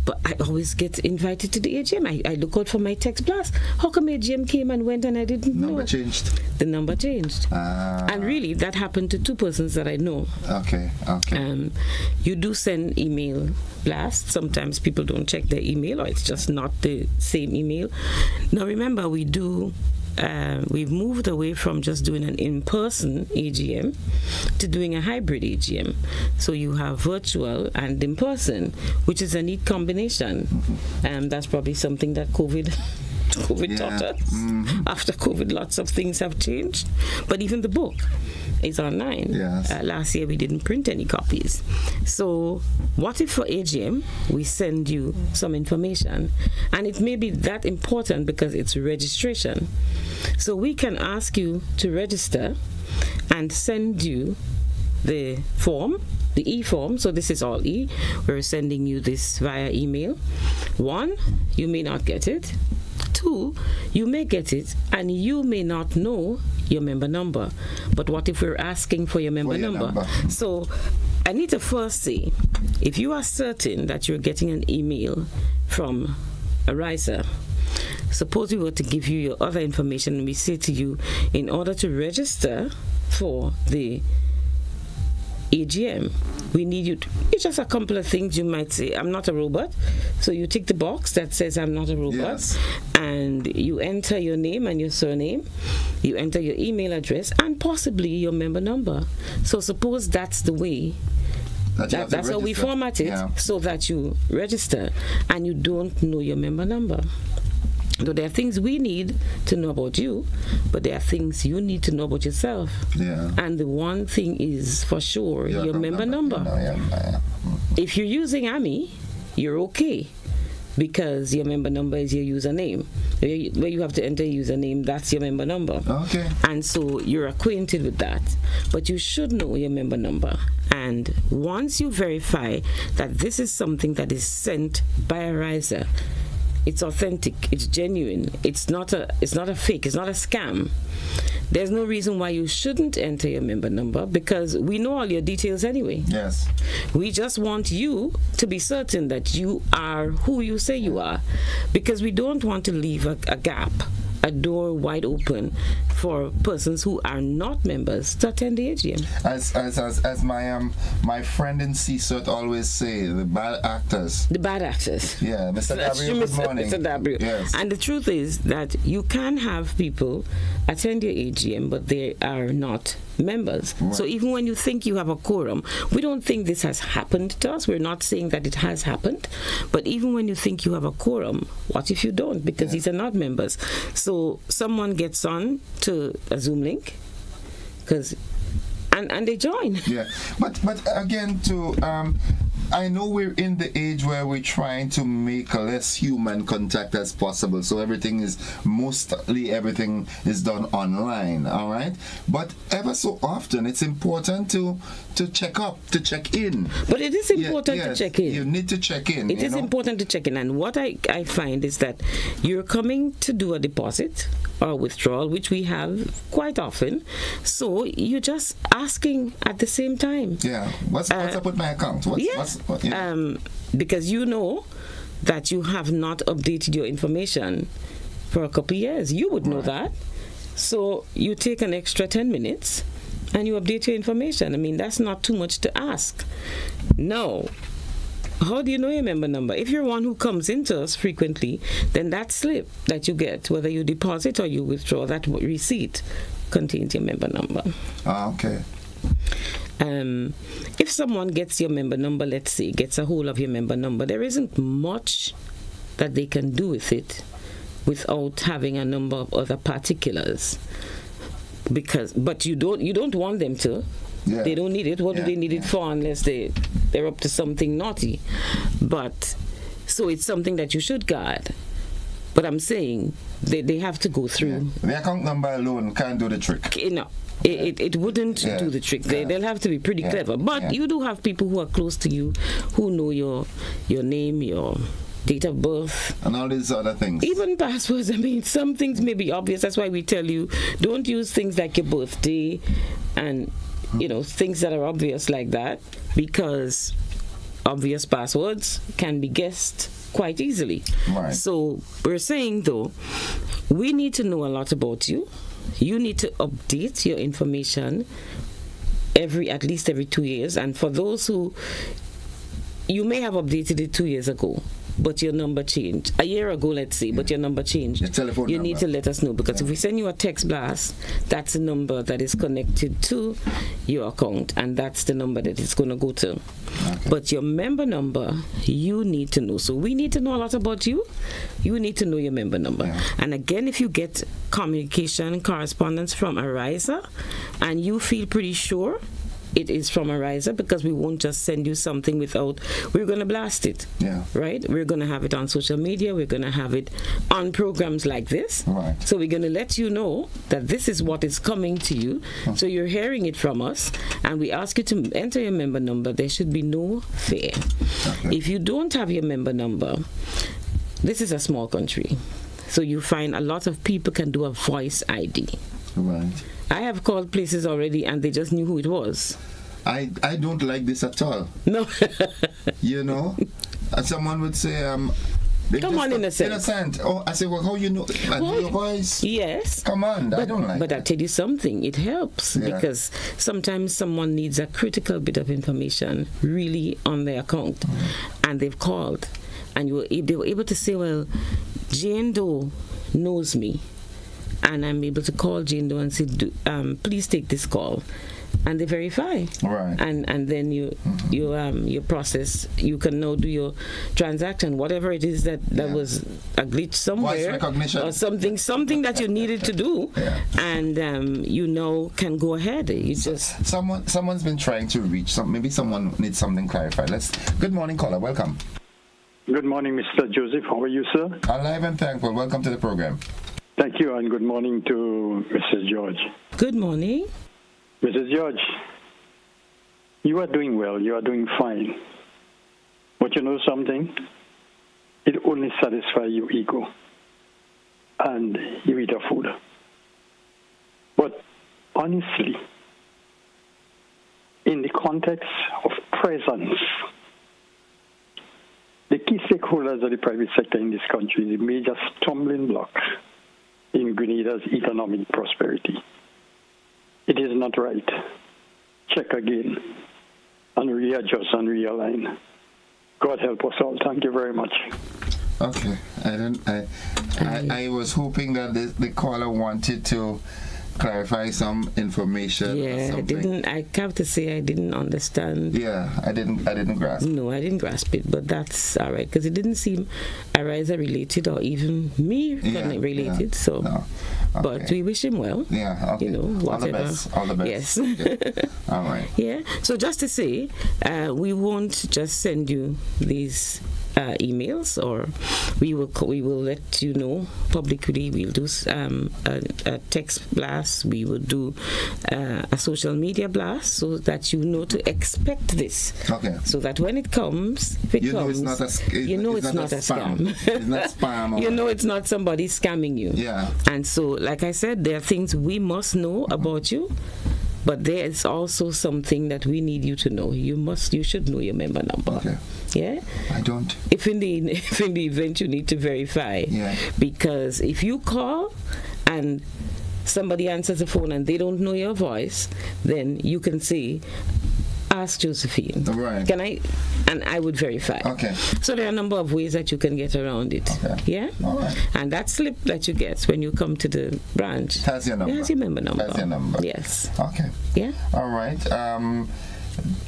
but I always get invited to the AGM. I look out for my text blast. How come AGM came and went and I didn't know? The number changed. And really, that happened to 2 persons that I know. Okay. You do send email blasts. Sometimes people don't check their email, or it's just not the same email. Now remember, we've moved away from just doing an in-person AGM to doing a hybrid AGM. So you have virtual and in-person, which is a neat combination. That's probably something that COVID taught us. After COVID, lots of things have changed. But even the book is online. Last year we didn't print any copies. So what if for AGM we send you some information, and it may be that important because it's registration. So we can ask you to register and send you the form, the e-form. So this is all E. We're sending you this via email. 1, you may not get it. 2, you may get it and you may not know your member number. But what if we're asking for your member number? So I need to first say, if you are certain that you're getting an email from Arisa, suppose we were to give you your other information and we say to you, in order to register for the AGM, we need you to, it's just a couple of things. You might say, I'm not a robot. So you tick the box that says I'm not a robot, and you enter your name and your surname, you enter your email address and possibly your member number. So suppose that's the way, that's how we format it, so that you register and you don't know your member number. So there are things we need to know about you, but there are things you need to know about yourself. Yeah. And the one thing is for sure, your member number. If you're using AMI, you're okay, because your member number is your username. Where you have to enter a username, that's your member number. Okay. And so you're acquainted with that. But you should know your member number. And once you verify that this is something that is sent by Arisa, it's authentic, it's genuine, it's not a fake, it's not a scam, there's no reason why you shouldn't enter your member number, because we know all your details anyway. Yes. We just want you to be certain that you are who you say you are, because we don't want to leave a gap, a door wide open for persons who are not members to attend the AGM. As my friend in CSUT always say, the bad actors. The bad actors. Yeah, Mr. Gabriel, good morning. Mr. Gabriel. Yes. And the truth is that you can have people attend your AGM, but they are not members. Right. So even when you think you have a quorum, we don't think this has happened to us. We're not saying that it has happened, but even when you think you have a quorum, what if you don't? Because these are not members. So someone gets on to a Zoom link, and they join. Yeah, but again, I know we're in the age where we're trying to make less human contact as possible, so everything is done online, all right? But ever so often, it's important to check in. But it is important to check in. You need to check in. It is important to check in, and what I find is that you're coming to do a deposit or withdrawal, which we have quite often, so you're just asking at the same time. Yeah, what's up with my account? Because you know that you have not updated your information for a couple of years. You would know that. So you take an extra 10 minutes and you update your information. I mean, that's not too much to ask. No. How do you know your member number? If you're one who comes into us frequently, then that slip that you get, whether you deposit or you withdraw, that receipt contains your member number. Okay. If someone gets your member number, let's say, gets a hold of your member number, there isn't much that they can do with it without having a number of other particulars. But you don't want them to. Yeah. They don't need it. What do they need it for unless they're up to something naughty? But so it's something that you should guard. But I'm saying they have to go through. Yeah. The account number alone can't do the trick. No. It wouldn't do the trick. They'll have to be pretty clever. But you do have people who are close to you, who know your name, your date of birth, and all these other things. Even passwords. I mean, some things may be obvious. That's why we tell you, don't use things like your birthday and things that are obvious like that, because obvious passwords can be guessed quite easily. Right. So we're saying, though, we need to know a lot about you. You need to update your information at least every 2 years. And for those who, you may have updated it 2 years ago, but your number changed. A year ago, let's say, but your number changed. Your telephone number. Need to let us know, because if we send you a text blast, that's a number that is connected to your account, and that's the number that it's going to go to. Okay. But your member number, you need to know. So we need to know a lot about you. You need to know your member number. Yeah. And again, if you get communication, correspondence from Arisa, and you feel pretty sure it is from Arisa, because we won't just send you something we're going to blast it. Yeah. Right? We're going to have it on social media. We're going to have it on programs like this. Right. So we're going to let you know that this is what is coming to you. So you're hearing it from us, and we ask you to enter your member number. There should be no fear. Okay. If you don't have your member number, this is a small country. So you find a lot of people can do a voice ID. Right. I have called places already and they just knew who it was. I don't like this at all. No. You know? And someone would say, come on, innocent. Innocent. Oh, I say, well, how you know? Your voice? Yes. Come on, I don't like But I tell you something, it helps because sometimes someone needs a critical bit of information really on their account and they've called and they were able to say, well, Jane Doe knows me and I'm able to call Jane Doe and say, please take this call. And they verify, right? And then you process. You can now do your transaction, whatever it is that was a glitch somewhere, voice recognition, or something that you needed to do, and you now can go ahead. You just someone's been trying to reach maybe someone needs something clarified. Good morning, caller. Welcome. Good morning, Mr. Joseph. How are you, sir? Alive and thankful. Welcome to the program. Thank you, and good morning to Mrs. George. Good morning. Mrs. George, you are doing well. You are doing fine. But you know something? It only satisfies your ego. And you eat a food. But honestly, in the context of presence, the key stakeholders of the private sector in this country is a major stumbling block in Grenada's economic prosperity. It is not right. Check again and readjust and realign. God help us all. Thank you very much. Okay. I was hoping that the caller wanted to clarify some information. Yeah, I have to say I didn't understand. Yeah, I didn't grasp. No, I didn't grasp it, but that's all right because it didn't seem Ariza related or even me related. Yeah. So, no. Okay. But we wish him well. Yeah, okay. You know, whatever. All the best. Yes. Okay. All right. Yeah. So just to say, we won't just send you these emails, or we will let you know publicly. We'll do a text blast. We will do a social media blast so that you know to expect this. Okay. So that when it comes, it's not a scam. It's not spam. You know it's not somebody scamming you. Yeah. And so, like I said, there are things we must know about you. But there is also something that we need you to know. You should know your member number. Okay. Yeah? I don't. If in the event you need to verify. Yeah. Because if you call and somebody answers the phone and they don't know your voice, then you can say, ask Josephine. Right. Can I? And I would verify. Okay. So there are a number of ways that you can get around it. Okay. Yeah? All right. And that slip that you get when you come to the branch. It has your number. It has your member number. Has your number. Yes. Okay. Yeah? All right.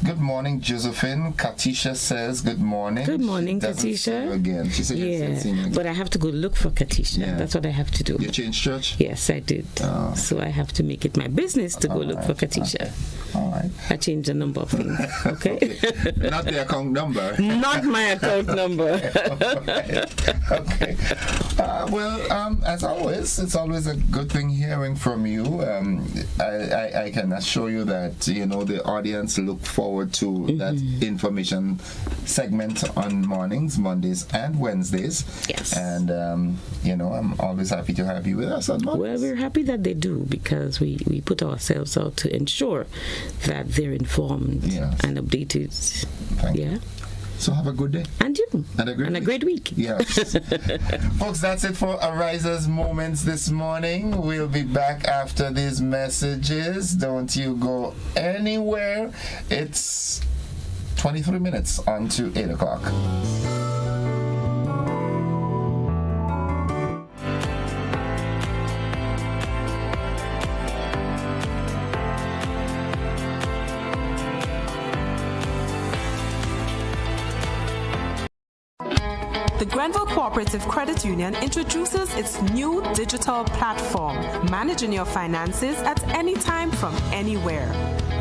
Good morning, Josephine. Katisha says good morning. Good morning, Katisha. Again. She said yeah, but I have to go look for Katisha. Yeah. That's what I have to do. You changed church? Yes, I did. Oh. So I have to make it my business to go look for Katisha. Okay. All right. I changed a number of things. Okay. Okay. Not the account number. Not my account number. Okay. Well, as always, it's always a good thing hearing from you. I can assure you that the audience look forward to that information segment on mornings, Mondays and Wednesdays. Yes. And I'm always happy to have you with us on Mondays. Well, we're happy that they do because we put ourselves out to ensure that they're informed and updated. Thank you. So have a good day. And you. And a great week. Yes. Folks, that's it for Ariza's Moments this morning. We'll be back after these messages. Don't you go anywhere. It's 23 minutes on to 8 o'clock. The Grenville Cooperative Credit Union introduces its new digital platform, managing your finances at any time from anywhere.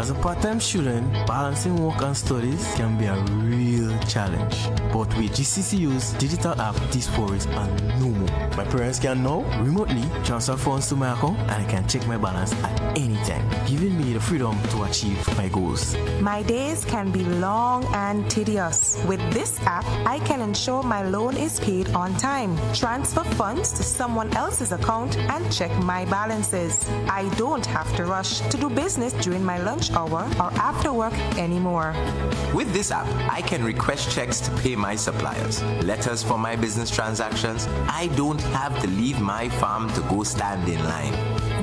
As a part-time student, balancing work and studies can be a real challenge. But with GCCU's digital app, these worries are no more. My parents can now remotely transfer funds to my account and I can check my balance at any time, giving me the freedom to achieve my goals. My days can be long and tedious. With this app, I can ensure my loan is paid on time, transfer funds to someone else's account, and check my balances. I don't have to rush to do business during my lunch hour or after work anymore. With this app, I can request checks to pay my suppliers, letters for my business transactions. I don't have to leave my farm to go stand in line.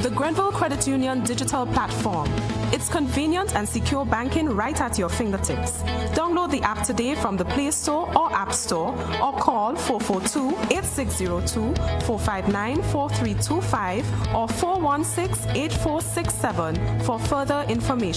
The Grenville Credit Union digital platform. It's convenient and secure banking right at your fingertips. Download the app today from the Play Store or App Store or call 442-8602, 459-4325 or 416-8467 for further information.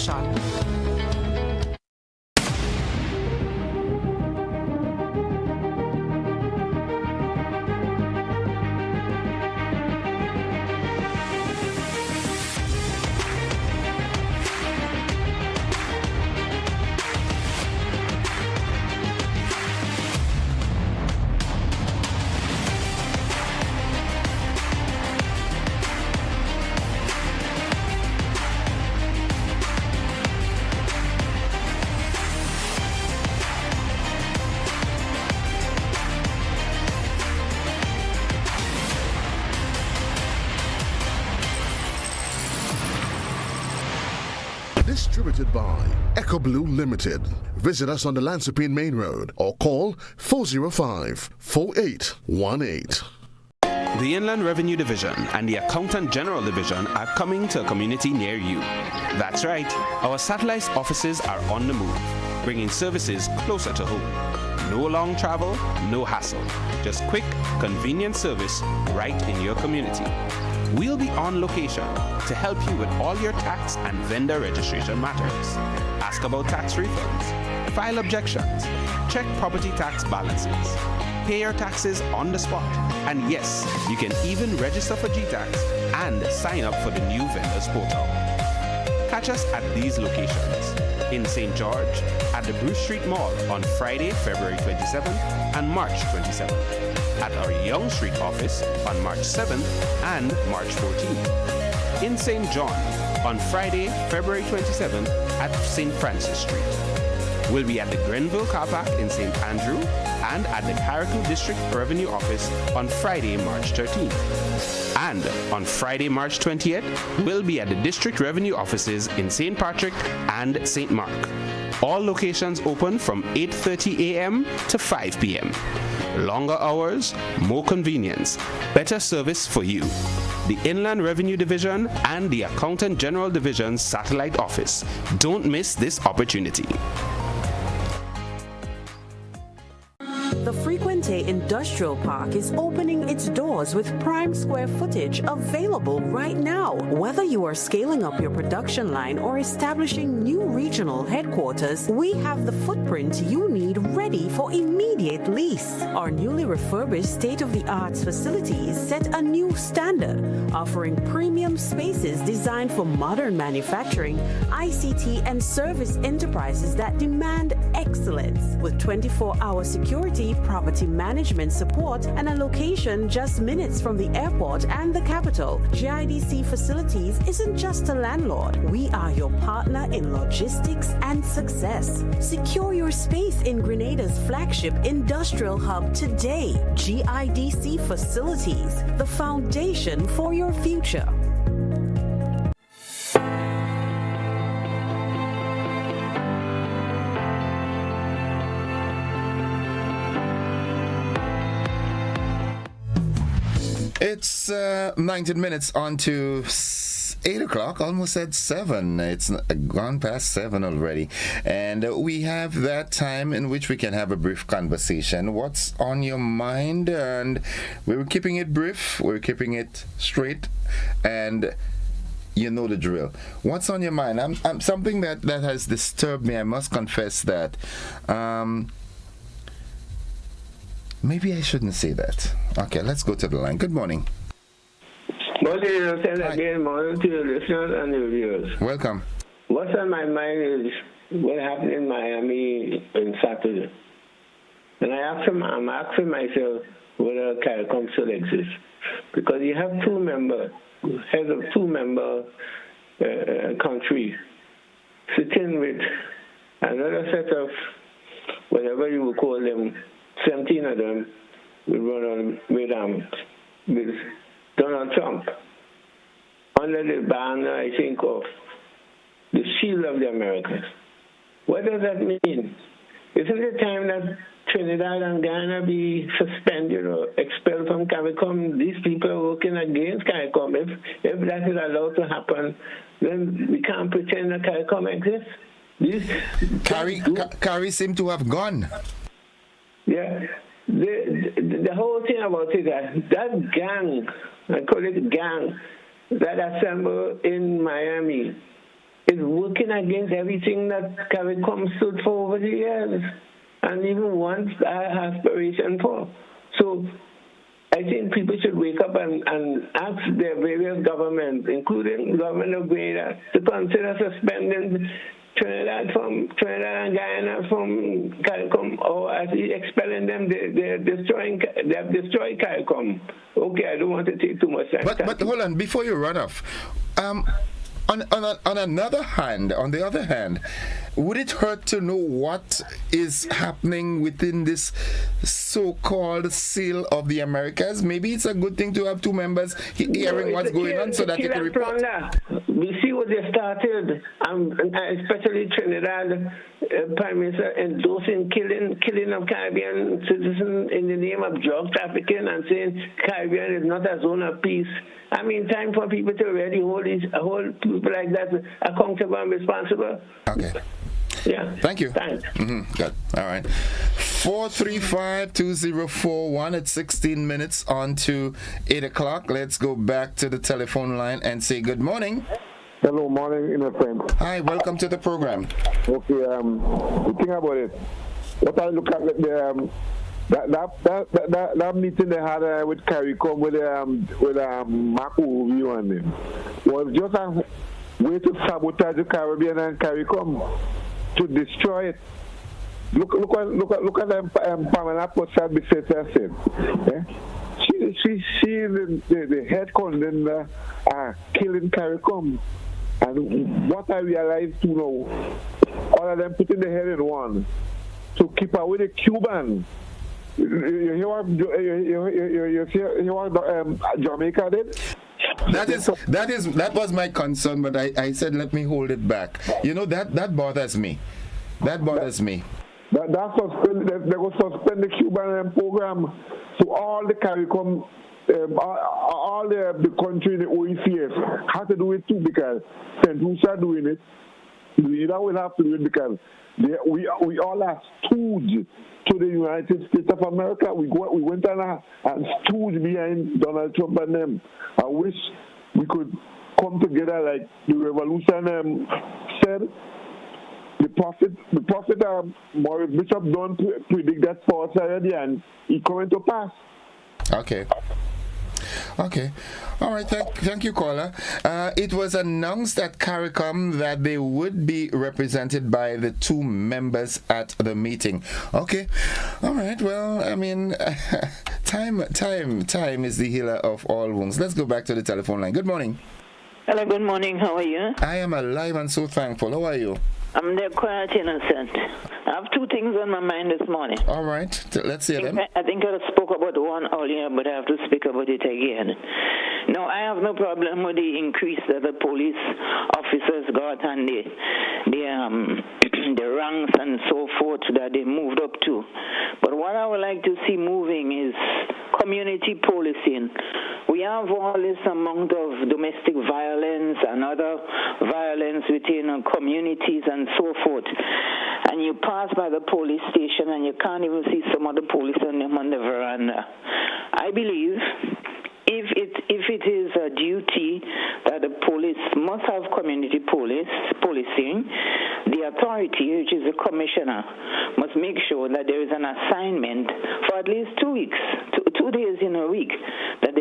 Distributed by Echo Blue Limited. Visit us on the Lansopine Main Road or call 405-4818. The Inland Revenue Division and the Accountant General Division are coming to a community near you. That's right, our satellite offices are on the move, bringing services closer to home. No long travel, no hassle. Just quick, convenient service right in your community. We'll be on location to help you with all your tax and vendor registration matters. Ask about tax refunds, file objections, check property tax balances, pay your taxes on the spot, and yes, you can even register for GTax and sign up for the new vendors portal. Catch us at these locations: in St. George, at the Bruce Street Mall on Friday, February 27th and March 27th, at our Young Street office on March 7th and March 14th, in St. John on Friday, February 27th at St. Francis Street. We'll be at the Grenville Car Park in St. Andrew and at the Carriacou District Revenue Office on Friday, March 13th. And on Friday, March 20th, we'll be at the District Revenue Offices in St. Patrick and St. Mark. All locations open from 8:30 a.m. to 5 p.m. Longer hours, more convenience, better service for you. The Inland Revenue Division and the Accountant General Division's satellite office. Don't miss this opportunity. The Frequente Industrial Park is opening its doors with prime square footage available right now. Whether you are scaling up your production line or establishing new regional headquarters, we have the footprint you need ready for immediate lease. Our newly refurbished state-of-the-art facilities set a new standard, offering premium spaces designed for modern manufacturing, ICT, and service enterprises that demand excellence. With 24-hour security, property management support, and a location just minutes from the airport and the capital, GIDC Facilities isn't just a landlord. We are your partner in logistics and success. Secure your space in Grenada's flagship industrial hub today. GIDC Facilities, the foundation for your future. It's 19 minutes on to 8 o'clock, almost at 7. It's gone past 7 already. And we have that time in which we can have a brief conversation. What's on your mind? And we're keeping it brief, we're keeping it straight, and you know the drill. What's on your mind? I'm something that has disturbed me. I must confess that. Maybe I shouldn't say that. Okay, let's go to the line. Good morning. Morning, again. Morning to your listeners and your viewers. Welcome. what's on my mind is what happened in Miami on Saturday. And I'm asking myself whether CARICOM still exists. Because you have heads of two-member countries sitting with another set of, whatever you would call them, 17 of them, with Donald Trump under the banner, I think, of the shield of the Americas. What does that mean? Isn't it time that Trinidad and Guyana be suspended or expelled from CARICOM? These people are working against CARICOM. If that is allowed to happen, then we can't pretend that CARICOM exists. CARI seem to have gone. Yeah. The whole thing about it, that gang, I call it gang, that assembled in Miami is working against everything that CARICOM stood for over the years and even once I aspiration for. So I think people should wake up and ask their various governments, including the government of Grenada, to consider suspending Trinidad and Guyana from CARICOM, or as expelling them, they have destroyed CARICOM. Okay, I don't want to take too much time. But hold on, before you run off, on the other hand, would it hurt to know what is happening within this so-called seal of the Americas? Maybe it's a good thing to have two members hearing what's going on so that you can report. We see what they started, especially Trinidad Prime Minister endorsing killing of Caribbean citizens in the name of drug trafficking and saying Caribbean is not a zone of peace. I mean, time for people to really hold people like that accountable and responsible. Okay. Yeah. Thank you. Thanks. Good. All right. 435-2041 at 16 minutes on to 8 o'clock. Let's go back to the telephone line and say good morning. Hello, morning, my friend. Hi, welcome to the program. Okay, the thing about it, what I look at that meeting they had with CARICOM with Marco Rubio and them was just a way to sabotage the Caribbean and CARICOM to destroy it. Look at them. Pamela Potsdam said. Yeah? She the head condemner are killing CARICOM. And what I realized, all of them putting their head in one to keep away the Cuban. You hear what Jamaica did? That was my concern, but I said let me hold it back. That bothers me. That bothers me. They will suspend the Cuban program to all the CARICOM. All the country in the OECF have to do it too, because St. Lucia doing it. Grenada will have to do it because we all are stooge to the United States of America. We went and stooge behind Donald Trump and them. I wish we could come together like the revolution said. The prophet Maurice Bishop don't predict that for us already, and he coming to pass. Okay. All right. Thank you, caller. It was announced at CARICOM that they would be represented by the two members at the meeting. Okay. All right. Well, I mean, time is the healer of all wounds. Let's go back to the telephone line. Good morning. Hello. Good morning. How are you? I am alive and so thankful. How are you? I'm there quiet, innocent. I have two things on my mind this morning. All right, let's hear them. I think I spoke about one earlier, but I have to speak about it again. No, I have no problem with the increase that the police officers got and the ranks and so forth that they moved up to. But what I would like to see moving is community policing. We have all this amount of domestic violence and other violence within communities and so forth. And you pass by the police station and you can't even see some of the police on the veranda. I believe if it is a duty that the police must have community policing, the authority, which is the commissioner, must make sure that there is an assignment for at least 2 weeks, 2 days in a week, that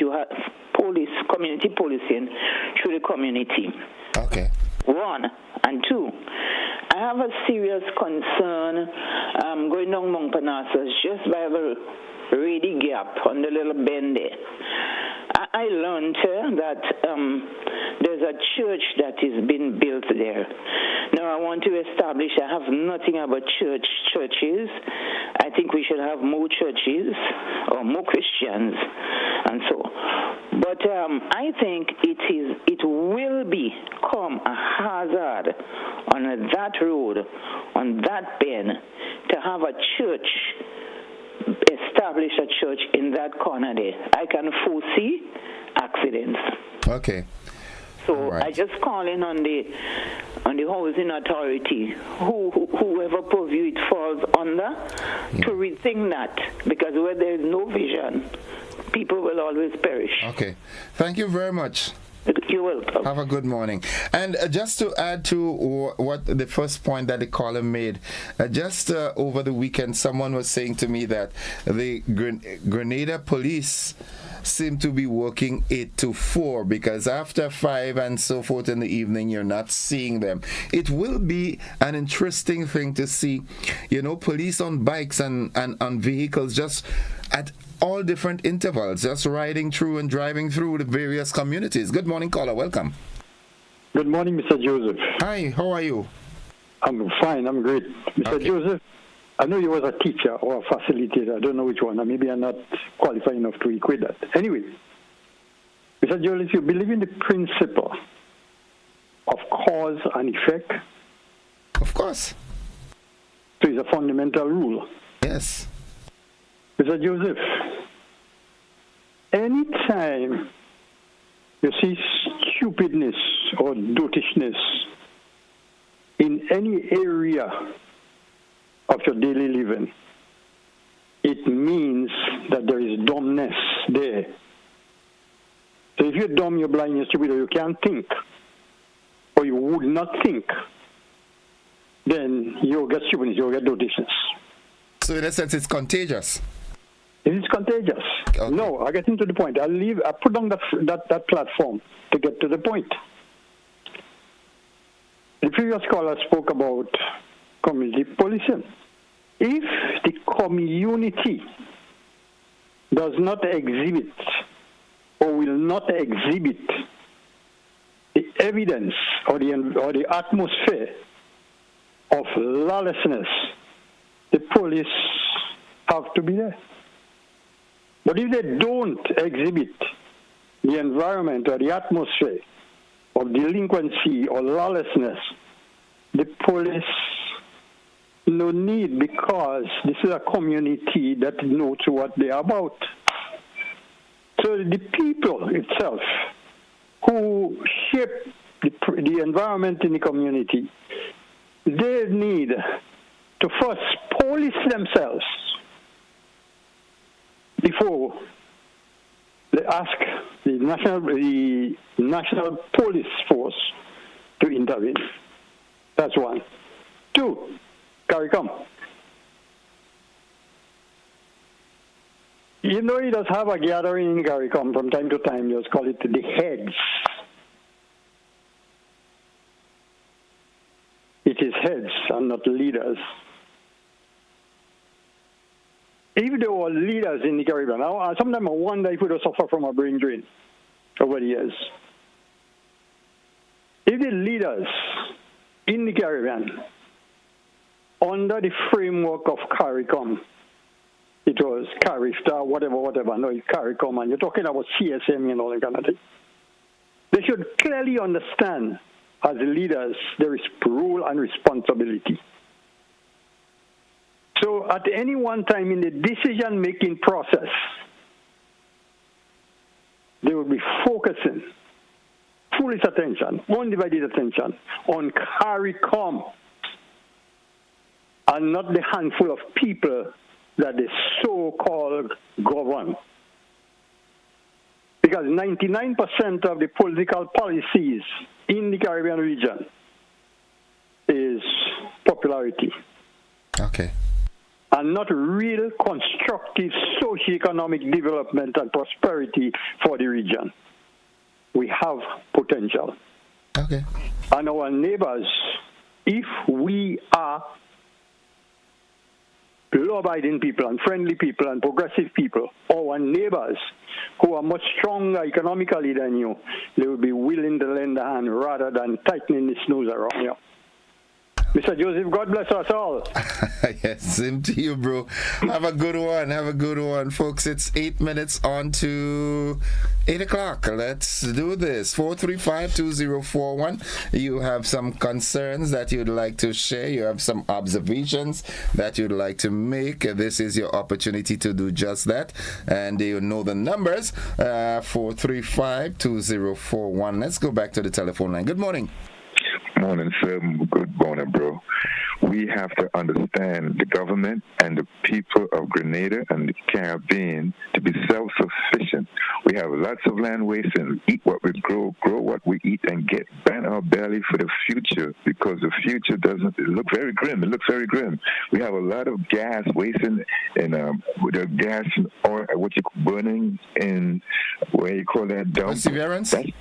you have community policing through the community. Okay. one. And two, I have a serious concern going down Montparnasse just by the Reedy Gap on the little bend there. I learned that there's a church that is being built there. Now I want to establish, I have nothing about churches. I think we should have more churches or more Christians and so. But I think it will become a hazard on that road, on that bend, to have a church, establish a church in that corner there. I can foresee accidents. Okay. So I just call in on the housing authority, whoever purview it falls under, to rethink that, because where there is no vision, people will always perish. Okay. Thank you very much. You're welcome. Have a good morning. And just to add to what the first point that the caller made, just over the weekend, someone was saying to me that the Grenada police seem to be working 8 to 4 because after 5 and so forth in the evening, you're not seeing them. It will be an interesting thing to see, police on bikes and on vehicles just at all different intervals, just riding through and driving through the various communities. Good morning, caller. Welcome. Good morning, Mr. Joseph. Hi, how are you? I'm fine. I'm great. Mr. Joseph, I know you was a teacher or a facilitator. I don't know which one. Maybe I'm not qualified enough to equate that. Anyway, Mr. Joseph, you believe in the principle of cause and effect? Of course. So it's a fundamental rule. Yes. Mr. Joseph, anytime you see stupidness or dotishness in any area of your daily living, it means that there is dumbness there. So if you're dumb, you're blind, you're stupid, or you can't think, or you would not think, then you'll get stupidness, you'll get dotishness. So in a sense, it's contagious. It is contagious. Okay. No, I get into the point. I put down that platform to get to the point. The previous caller spoke about community policing. If the community does not exhibit or will not exhibit the evidence or the atmosphere of lawlessness, the police have to be there. But if they don't exhibit the environment or the atmosphere of delinquency or lawlessness, the police no need, because this is a community that knows what they are about. So the people itself who shape the environment in the community, they need to first police themselves before they ask the national police force to intervene. That's one. Two, CARICOM. You know, he does have a gathering in CARICOM from time to time. Just call it the heads. It is heads and not leaders. If there were leaders in the Caribbean, sometimes I wonder if we would suffer from a brain drain over the years. If the leaders in the Caribbean, under the framework of CARICOM, it was CARIFTA, whatever, no, it's CARICOM, and you're talking about CSM and all that kind of thing. They should clearly understand, as leaders, there is role and responsibility. So at any one time in the decision-making process, they will be focusing full attention, undivided attention on CARICOM and not the handful of people that they so-called govern. Because 99% of the political policies in the Caribbean region is popularity. Okay. And not real constructive socioeconomic development and prosperity for the region. We have potential. Okay. And our neighbors, if we are law-abiding people and friendly people and progressive people, our neighbors who are much stronger economically than you, they will be willing to lend a hand rather than tightening the screws around you. Mr. Joseph, God bless us all. Yes, same to you, bro. Have a good one. Have a good one, folks. It's 8 minutes on to 8 o'clock. Let's do this. 435-2041. You have some concerns that you'd like to share. You have some observations that you'd like to make. This is your opportunity to do just that. And you know the numbers. 435-2041. Let's go back to the telephone line. Good morning. Morning, sir. Good morning, bro. We have to understand the government and the people of Grenada and the Caribbean to be self-sufficient. We have lots of land waste and eat what we grow what we eat, and get bent our belly for the future, because the future doesn't look very grim. It looks very grim. We have a lot of gas wasting and with the gas and oil, what you burning in, where you call that dump. Perseverance? In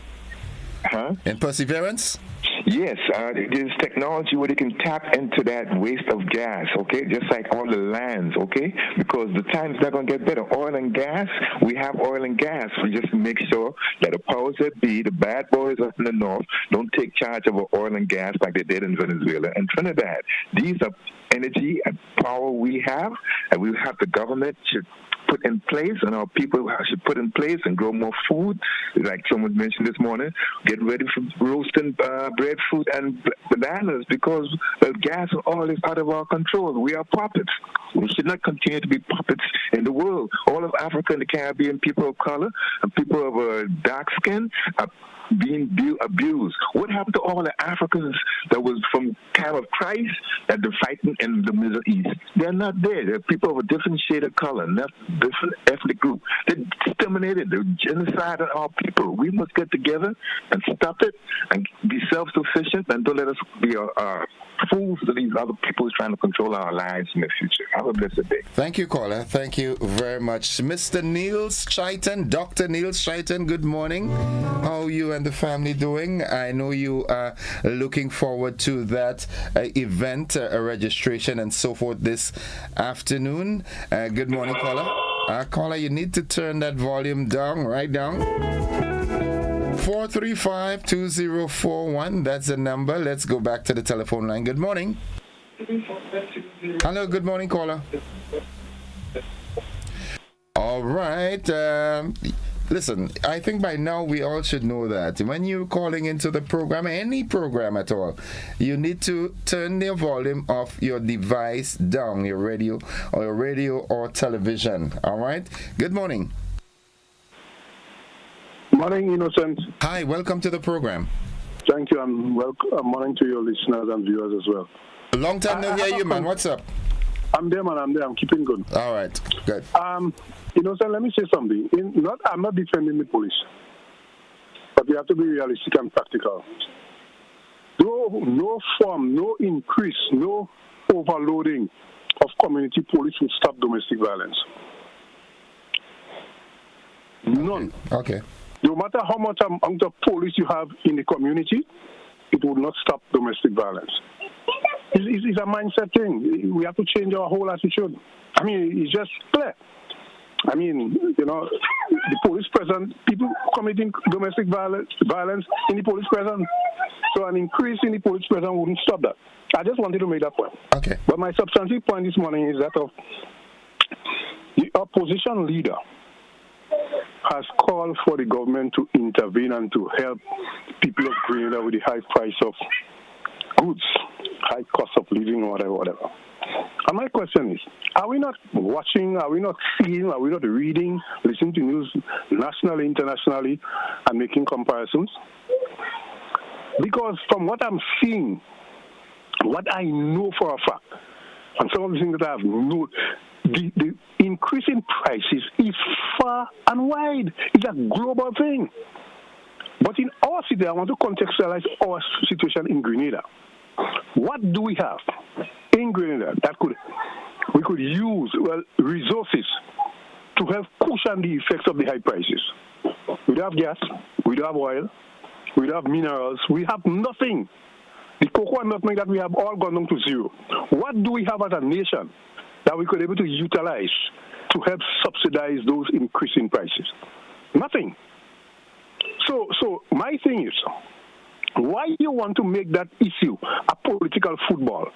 Perseverance? Yes, there's technology where they can tap into that waste of gas, okay? Just like all the lands, okay? Because the time's not going to get better. Oil and gas, we have oil and gas. We just make sure that the powers that be, the bad boys up in the north, don't take charge of our oil and gas like they did in Venezuela and Trinidad. These are energy and power we have, and we have the government should put in place, and our people should put in place and grow more food, like someone mentioned this morning. Get ready for roasting breadfruit and bananas, because the gas and oil is out of our control. We are puppets. We should not continue to be puppets in the world. All of Africa and the Caribbean, people of color and people of dark skin are being abused. What happened to all the Africans that was from time of Christ that they're fighting in the Middle East? They're not there. They're people of a different shade of color, not different ethnic group. They're exterminated. They're genocide on our people. We must get together and stop it and be self-sufficient, and don't let us be fools to these other people trying to control our lives in the future. Have a blessed day. Thank you, caller. Thank you very much. Mr. Niels Chaitan, Dr. Niels Chaitan, good morning. How are you and the family doing? I know you are looking forward to that event, registration and so forth this afternoon. Good morning, caller. Caller, you need to turn that volume down, right down. 435-2041, that's the number. Let's go back to the telephone line. Good morning. Hello, good morning, caller. All right. Listen, I think by now we all should know that when you're calling into the program, any program at all, you need to turn the volume of your device down, your radio or television. All right? Good morning. Morning, Innocent. Hi, welcome to the program. Thank you, and morning to your listeners and viewers as well. Long time no hear you, man. What's up? I'm there, man. I'm there. I'm keeping good. All right, good. Innocent, let me say something. I'm not defending the police, but we have to be realistic and practical. No form, no increase, no overloading of community police will stop domestic violence. None. Okay. No matter how much amount of police you have in the community, it will not stop domestic violence. It's a mindset thing. We have to change our whole attitude. I mean, it's just clear. I mean, the police present, people committing domestic violence in the police present. So an increase in the police present wouldn't stop that. I just wanted to make that point. Okay. But my substantive point this morning is that of the opposition leader has called for the government to intervene and to help people of Grenada with the high price of goods, high cost of living, or whatever. And my question is, are we not watching, are we not seeing, are we not reading, listening to news nationally, internationally, and making comparisons? Because from what I'm seeing, what I know for a fact, and some of the things that I have known, the increase in prices is far and wide. It's a global thing. But in our city, I want to contextualize our situation in Grenada. What do we have in Grenada that we could use resources to help cushion the effects of the high prices? We don't have gas, we don't have oil, we don't have minerals, we have nothing. The cocoa and nutmeg that we have all gone down to zero. What do we have as a nation that we could be able to utilize to help subsidize those increasing prices? Nothing. So my thing is, why you want to make that issue a political football?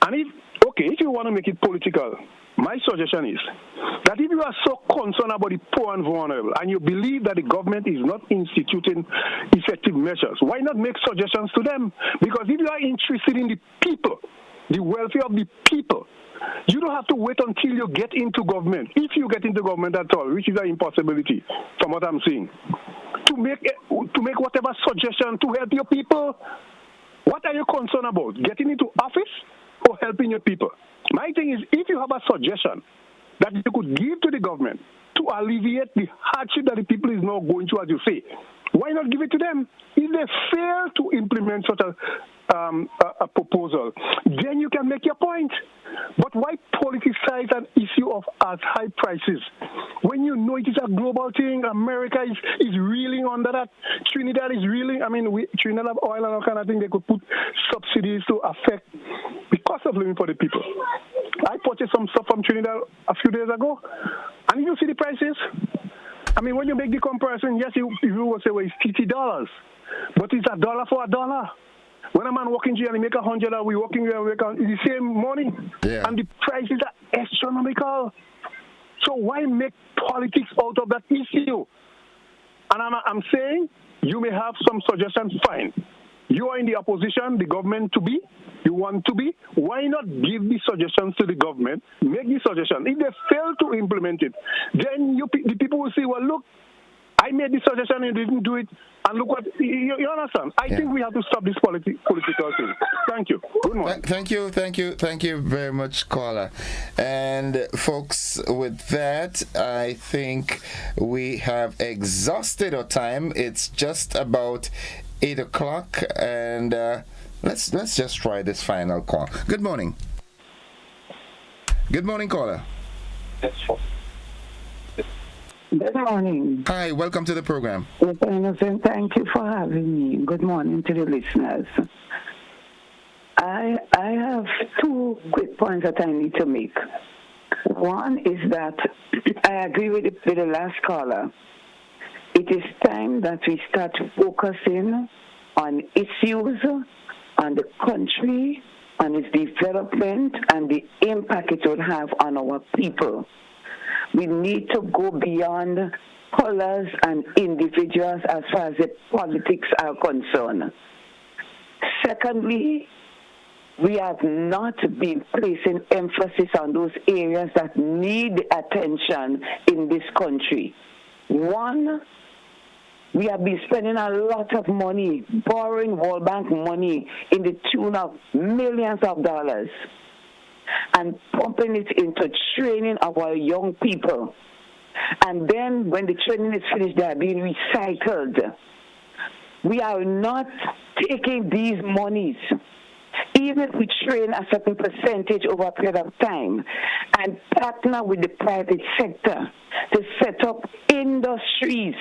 And if you want to make it political, my suggestion is that if you are so concerned about the poor and vulnerable and you believe that the government is not instituting effective measures, why not make suggestions to them? Because if you are interested in the people, the welfare of the people, you don't have to wait until you get into government. If you get into government at all, which is an impossibility from what I'm seeing, to make whatever suggestion to help your people. What are you concerned about? Getting into office or helping your people? My thing is, if you have a suggestion that you could give to the government to alleviate the hardship that the people is now going through, as you say, why not give it to them? If they fail to implement such a proposal, then you can make your point. But why politicize an issue of as high prices when you know it is a global thing? America is reeling under that. Trinidad is reeling. I mean, Trinidad have oil and all kind of thing. They could put subsidies to affect the cost of living for the people. I purchased some stuff from Trinidad a few days ago, and you see the prices. I mean, when you make the comparison, yes, you will say, well, it's $50, but it's $1 for $1. When a man walking here and he make $100, we walking here and it's the same money, and the prices are astronomical. So why make politics out of that issue? And I'm saying you may have some suggestions, fine. You are in the opposition, the government to be, you want to be. Why not give the suggestions to the government, make the suggestion. If they fail to implement it, then the people will say, well, look, I made the suggestion and you didn't do it, and look what, you understand? I think we have to stop this political thing. Thank you. Good morning. Thank you very much, caller. And folks, with that, I think we have exhausted our time. It's just about 8 o'clock, and let's just try this final call. Good morning. Good morning, caller. Good morning. Hi, welcome to the program. Yes, Innocent, thank you for having me. Good morning to the listeners. I have two quick points that I need to make. One is that I agree with the last caller. It is time that we start focusing on issues, on the country, on its development, and the impact it will have on our people. We need to go beyond colors and individuals as far as the politics are concerned. Secondly, we have not been placing emphasis on those areas that need attention in this country. One, we have been spending a lot of money, borrowing World Bank money in the tune of millions of dollars, and pumping it into training of our young people. And then when the training is finished, they are being recycled. We are not taking these monies, even if we train a certain percentage over a period of time, and partner with the private sector to set up industries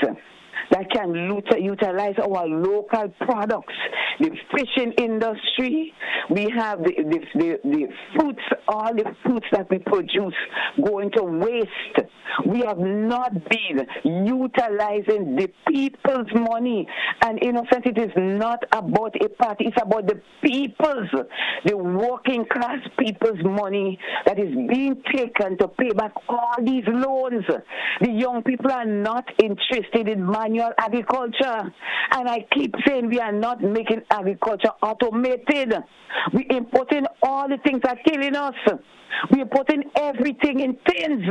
that can utilize our local products. The fishing industry, we have the fruits, all the fruits that we produce going to waste. We have not been utilizing the people's money. And innocent, it is not about a party, it's about the people's, the working class people's money that is being taken to pay back all these loans. The young people are not interested in manual agriculture. And I keep saying we are not making agriculture automated. We're importing all the things that are killing us. We're importing everything in tins,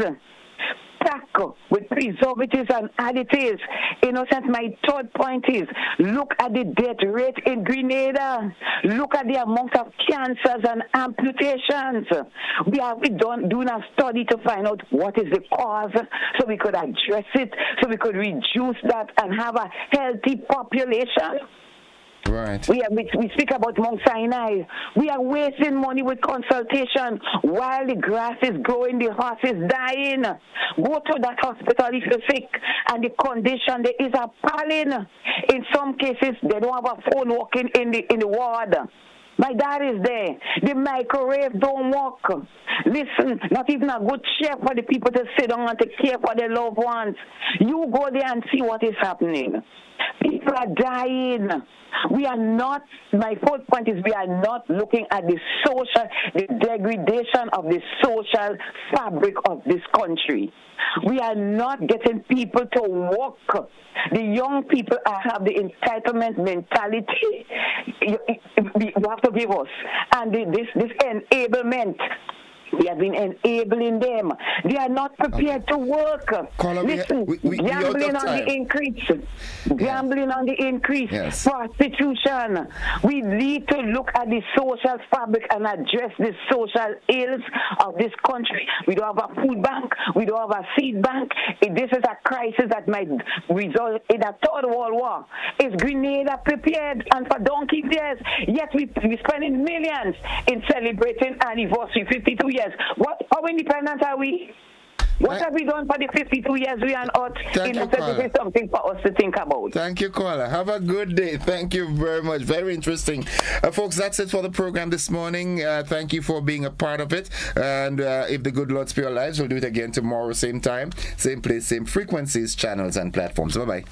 packed with preservatives and additives. Innocent, my third point is, look at the death rate in Grenada. Look at the amount of cancers and amputations. We have doing a study to find out what is the cause so we could address it, so we could reduce that and have a healthy population. Right. We speak about Mount Sinai. We are wasting money with consultation while the grass is growing, the horse is dying. Go to that hospital if you're sick, and the condition there is appalling. In some cases, they don't have a phone working in the ward. My dad is there. The microwave don't work. Listen, not even a good chair for the people to sit down and take care for their loved ones. You go there and see what is happening. People are dying. We are not, my fourth point is we are not looking at the degradation of the social fabric of this country. We are not getting people to work. The young people have the entitlement mentality. You have to give us. And this enablement. We have been enabling them. They are not prepared to work. Listen, gambling on the increase. Gambling on the increase. Yes. Prostitution. We need to look at the social fabric and address the social ills of this country. We don't have a food bank. We don't have a seed bank. This is a crisis that might result in a third world war. Is Grenada prepared? And for donkey years, yet we're spending millions in celebrating anniversary, 52 years. How independent are we? What have we done for the 52 years we are on earth? This is something for us to think about. Thank you, caller. Have a good day. Thank you very much. Very interesting. Folks, that's it for the program this morning. Thank you for being a part of it. And if the good Lord spare our lives, we'll do it again tomorrow, same time, same place, same frequencies, channels, and platforms. Bye-bye.